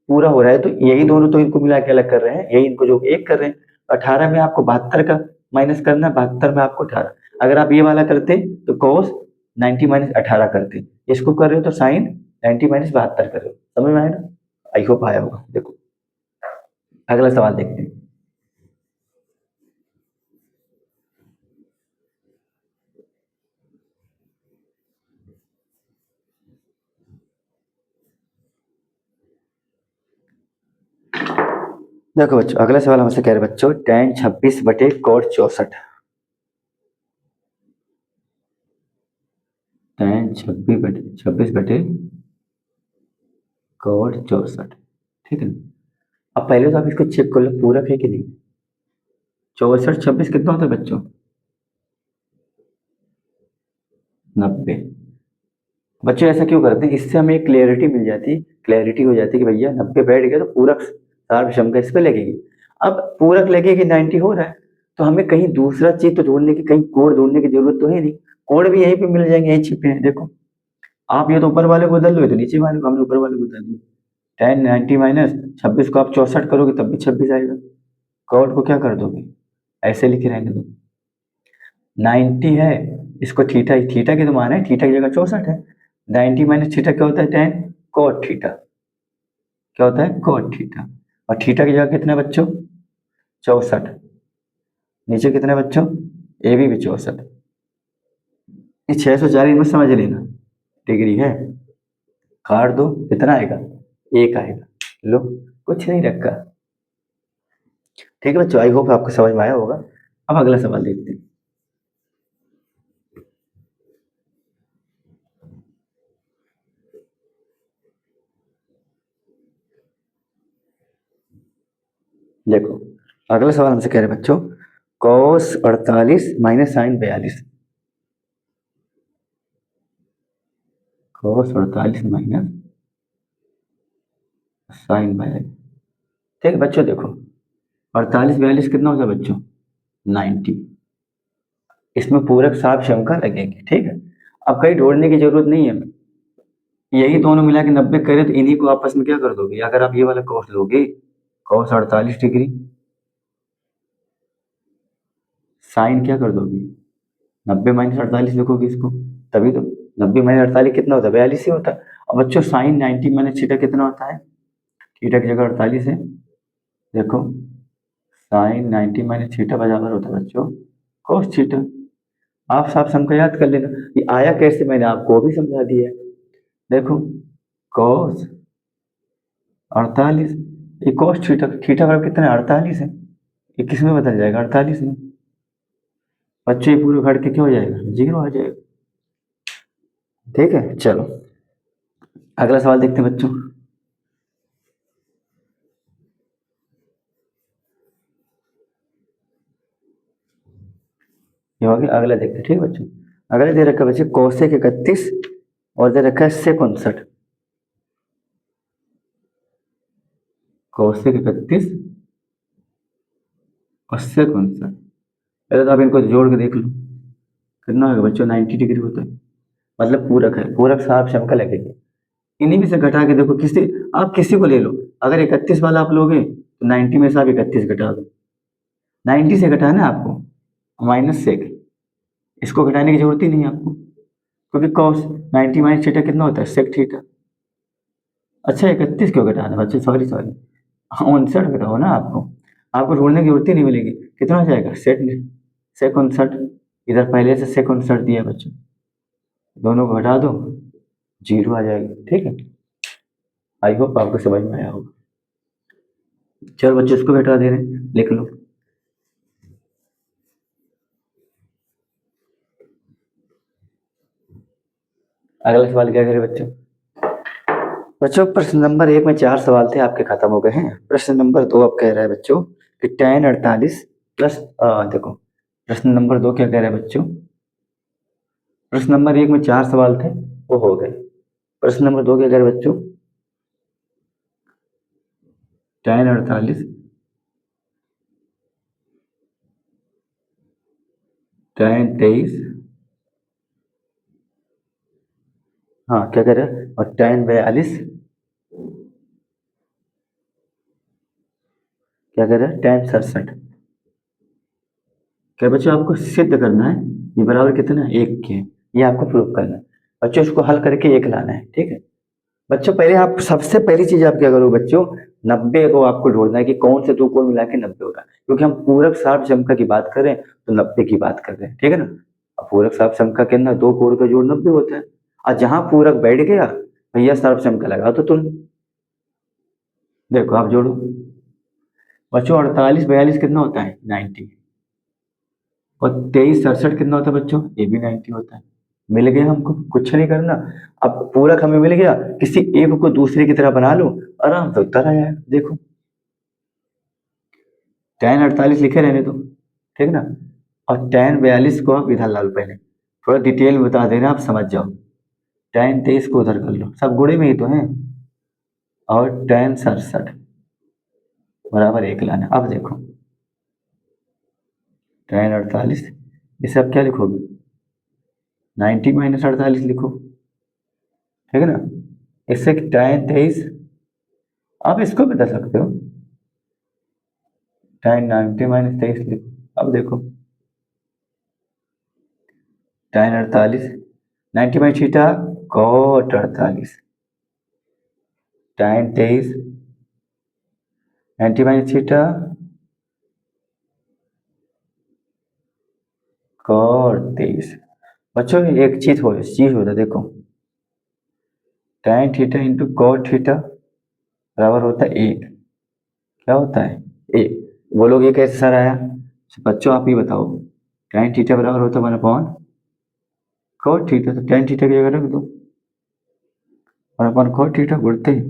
पूरा हो रहा है तो यही दोनों तो इनको मिला के अलग कर रहे हैं, यही इनको जो एक कर रहे हैं। 18 में आपको 72 का माइनस करना है, 72 में आपको 18। अगर आप ये वाला करते तो cos 90 माइनस 18 करते, इसको कर रहे हो तो साइन 90 माइनस 72 कर रहे हो, समझ में आया ना। आई होप आया होगा। देखो अगला सवाल देखते हैं। देखो बच्चों अगला सवाल हमसे कह रहे हैं बच्चों tan 26 बटे cot 64, tan 26 बटे cot 64, ठीक है ना। अब पहले तो आप इसको चेक कर लो पूरक है कि नहीं। 64 26 कितना होता है बच्चों, 90। बच्चों ऐसा क्यों करते हैं, इससे हमें क्लियरिटी मिल जाती, क्लैरिटी हो जाती कि भैया 90 बैठ गया तो पूरक सार विषम इस पे लगेगी। अब पूरक लगेगी 90 हो रहा है तो हमें कहीं दूसरा चीज तो ढूंढने की, कहीं कोड ढूंढने की जरूरत तो है नहीं। कोड भी यहीं पे मिल जाएंगे, यहीं छिपे हैं देखो। आप ये तो ऊपर वाले को बदल लो, ये तो नीचे वाले को, हमने ऊपर वाले को बदल दिया। 10 90 माइनस 26 को आप 64 करोगे तब भी 26 आएगा। कॉट को क्या कर दोगे, ऐसे लिखे रहने दो। 90 है, इसको थीटा, थीटा की तो मान है, थीटा की जगह 64 है। 90 माइनस थीटा क्या होता है, 10 कॉट थीटा, क्या होता है कॉट थीटा। और थीटा की जगह कितना है बच्चों, 64। नीचे कितना है बच्चों, ए भी 64। ये 640 में समझ लेना डिग्री है, काट दो कितना आएगा, एक आएगा। लो कुछ नहीं रखा। ठीक है बच्चों, आई होप आपको समझ में आया होगा। अब अगला सवाल देखते हैं। देखो अगला सवाल हमसे कह रहे हैं बच्चों cos 48 minus sine 42, cos 48 minus sine 42। ठीक है बच्चों देखो 48 42 कितना होता है बच्चों, 90। इसमें पूरक साप शंका लगेगी, ठीक है। अब कहीं ढूंढने की जरूरत नहीं है हमें, यही दोनों मिला के 90 करे तो इन्हीं को आपस में क्या कर दोगे, अगर आप ये वाला cos लोगे cos 48 डिग्री, साइन क्या कर दोगे 90 माइनस 48 लिखोगे इसको, तभी तो 90 माइनस 48 कितना होता है, 42 ही होता है। अब बच्चों साइन 90 माइनस थीटा कितना होता है, थीटा की जगह 48 है। देखो साइन 90 माइनस थीटा बराबर होता है बच्चों cos थीटा। आप साफ समझ याद कर लेना, ये आया कैसे मैंने आपको भी समझा दिया है। देखो cos 48, ये cos थीटा, थीटा बराबर कितना है 48 है, ये किस में बदल जाएगा 48 में। बच्चों ये पूरे घट के क्या हो जाएगा, 0 आ जाएगा। ठीक है चलो अगला सवाल देखते हैं बच्चों। ये हो गया, अगला देखते हैं ठीक है बच्चों। अगला दे रखा है बच्चे कोसेक 31 और दे रखा है सेक 59, कोसेक 31 और सेक 59। पहले तो आप इनको जोड़ के देख लो कितना होगा बच्चों, 90 डिग्री होता है, मतलब पूरक है, पूरक साफ शंका लगेगी। इन्हीं में से घटा के देखो, किसी आप किसी को ले लो, अगर 31 वाला आप लोगे तो 90 में से आप 31 घटा दो। 90 से घटाना है आपको, माइनस सेक, इसको घटाने की जरूरत ही नहीं है आपको, क्योंकि कॉस 90 माइनस थीटा कितना होता है, सेक थीटा। अच्छा 31 क्यों घटाना बच्चे, सॉरी सॉरी, 59 घटाओ ना, आपको ढूंढने की जरूरत ही नहीं मिलेगी। कितना हो जाएगा, सेक 59, इधर पहले से सेक 59 दिया है बच्चों, दोनों को घटा दो, 0 आ जाएगी। ठीक है, आई होप आपको समझ में आया होगा। चलो बच्चों इसको घटा दे रहे हैं, लिख लो। अगला सवाल क्या करें बच्चों। बच्चों प्रश्न नंबर 1 में 4 सवाल थे, आपके खत्म हो गए हैं। प्रश्न नंबर 2 अब कह रहा है बच्चों कि tan 48 प्लस, देखो प्रश्न नंबर 2 क्या कह रहा है बच्चों। प्रश्न नंबर 1 में 4 सवाल थे, वो हो गए। प्रश्न नंबर 2 क्या कह रहा है बच्चों, tan 48 tan 23, हाँ क्या कह रहा है, और tan 42 क्या कह रहा है, tan 67। क्या बच्चों आपको सिद्ध करना है ये बराबर कितना है, 1 के, ये आपको प्रूव करना है बच्चों। इसको हल करके 1 लाना है। ठीक है बच्चों, पहले आप सबसे पहली चीज आप क्या करो बच्चों, 90 को आपको ढूंढना है कि कौन से दो कोण मिला के 90 होगा, क्योंकि हम पूरक साठ समका की बात करें तो 90 की बात कर रहे हैं। ठीक है ना, अब पूरक साठ समका के अंदर दो कोण का जोड़ 90 होता है, और जहां पूरक बैठ गया भैया साठ समका लगा तो तुम देखो, आप जोड़ो बच्चों। 48 42 कितना होता है, 90, और 23 67 कितना होता है बच्चों, ये भी 90 होता है। मिल गया हमको, कुछ नहीं करना। अब पूरक हमें मिल गया, किसी एक को दूसरे की तरह बना लो, आराम से उत्तर आ जाएगा। देखो tan 48 लिखे रहने दो, ठीक ना, और tan 42 को आप इधर ला लो। पहले थोड़ा डिटेल में बता दे रहे हैं, आप समझ जाओ। tan 23 को उधर कर लो, सब गुणे में ही तो है, और tan 67 बराबर 1 लाना। अब देखो tan 48, इसे आप क्या लिखोगे, 90 माइनस 48 लिखो, ठीक है ना। इससे tan 23, आप इसको बता सकते हो, tan 90 माइनस 23 लिखो। अब देखो tan 48, 90 minus theta cot 48, tan 23, 90 minus theta cot 23। बच्चों एक चीज होता है, देखो tan theta into cot theta बराबर होता है 1। क्या होता है, 1। बोलोगे कैसे सर आया, तो बच्चों आप ही बताओ, tan थीटा बराबर होता है 1/, cot थीटा, तो tan थीटा की जगह रख दो, 1/, cot थीटा गुणते ही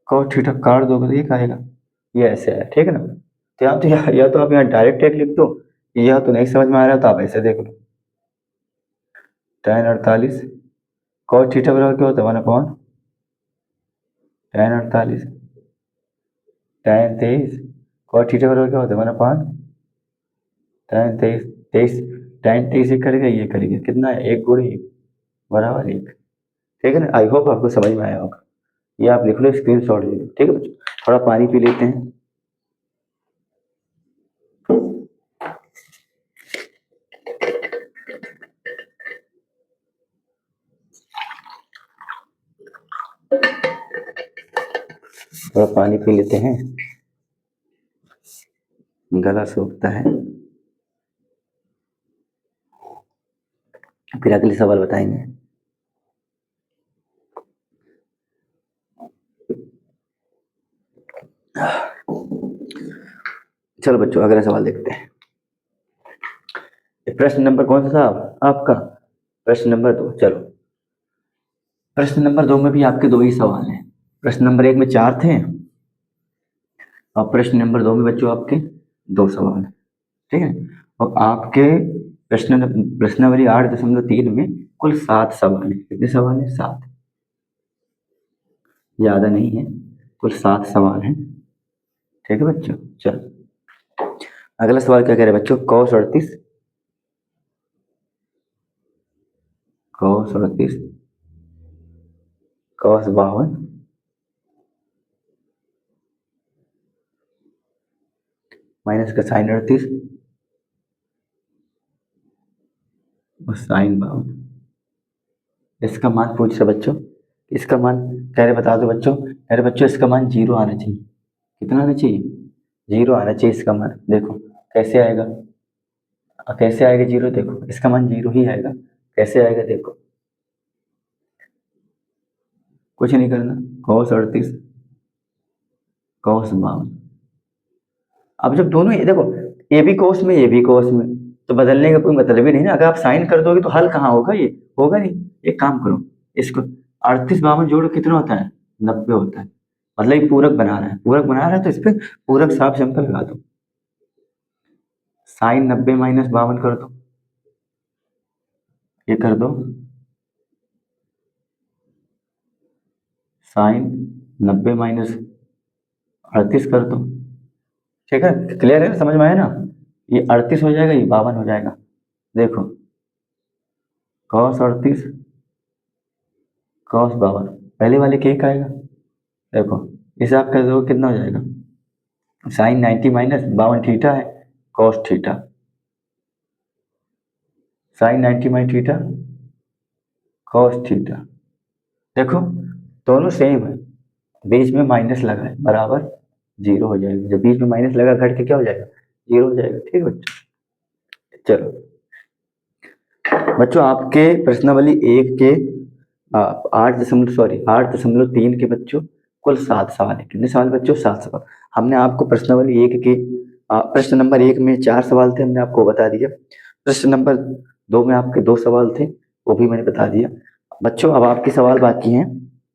cot थीटा काट दोगे तो 1 आएगा। ये ऐसे है, ठीक है ना। तो या तो आप यहाँ डायरेक्ट एक लिख दो, या तो नहीं समझ में आ रहा है तो आप ऐसे देख लो, tan 48 cot थीटा बराबर क्या होता है, 1/, tan 48 tan 23 cot थीटा बराबर क्या होता है, 1/, tan 23 23 tan 23 एक करेगा, ये करेगा, कितना है, 1 गुणे 1 बराबर 1। ठीक है ना, आई होप आपको समझ में आया होगा। ये आप लिख लो, स्क्रीन शॉट ले लो। ठीक है बच्चों, थोड़ा पानी पी लेते हैं। थोड़ा पानी पी लेते हैं, गला सूखता है, फिर अगले सवाल बताएंगे। चलो बच्चों अगला सवाल देखते हैं। प्रश्न नंबर कौन सा था आपका, प्रश्न नंबर 2। चलो प्रश्न नंबर 2 में भी आपके 2 ही सवाल हैं। प्रश्न नंबर 1 में 4 थे, और प्रश्न नंबर 2 में बच्चों आपके 2 सवाल हैं। ठीक है, और आपके प्रश्नावली 8.3 में कुल 7 सवाल हैं। कितने सवाल हैं, 7, ज्यादा नहीं है, कुल 7 सवाल हैं। ठीक है बच्चों, चलो अगला सवाल क्या कह रहे हैं बच्चों, cos 38 cos 38 cos 52 माइनस का साइन 38 और साइन 52। इसका मान पूछ रहे बच्चों, इसका मान कह रहे बता दो बच्चों, कह रहे बच्चों इसका मान 0 आना चाहिए। कितना आना चाहिए? 0 आना चाहिए इसका मान। देखो कैसे आएगा, कैसे आएगा 0? देखो इसका मान 0 ही आएगा। कैसे आएगा देखो, कुछ नहीं करना, cos 38 cos 52। अब जब दोनों ये देखो, ये भी cos में ये भी cos में, तो बदलने का कोई मतलब ही नहीं ना। अगर आप साइन कर दोगे तो हल कहाँ होगा, ये होगा नहीं। एक काम करो, इसको 38 52 जोड़ो कितना होता है? 90 होता है। मतलब ये पूरक बना रहा है, पूरक बना रहा है तो इस पे पूरक साफ सिंपल लगा दो। साइन 90 माइनस 52 कर दो, ये कर दो साइन 90 माइनस 38 कर दो। ठीक है, क्लियर है, समझ में आया ना? ये 38 हो जाएगा, ये 52 हो जाएगा। देखो cos 38 cos 52, पहले वाले के एक आएगा। देखो हिसाब कर दो कितना हो जाएगा, साइन 90 माइनस 52 थीटा है, cos theta, sine 90 minus theta cos theta. देखो दोनों सेम है, बीच में माइनस लगा है, बराबर 0 हो जाएगा। जब बीच में माइनस लगा घट के क्या हो जाएगा? 0 हो जाएगा। ठीक है बच्चों, चलो बच्चों आपके प्रश्नावली 1 के 8.3 के बच्चों कुल 7 सवाल है। कितने सवाल बच्चों? 7 सवाल। हमने आपको प्रश्नावली 1 के प्रश्न नंबर 1 में 4 सवाल थे, हमने आपको बता दिया। प्रश्न नंबर 2 में आपके 2 सवाल थे, वो भी मैंने बता दिया। बच्चों अब आपके सवाल बाकी हैं,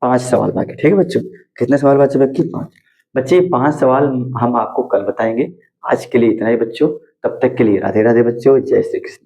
5 सवाल बाकी। ठीक है बच्चों, कितने सवाल बचे बाकी? 5 बच्चे। 5 सवाल हम आपको कल बताएंगे। आज के लिए इतना ही बच्चों, तब तक के लिए राधे राधे बच्चों, जय श्री कृष्ण।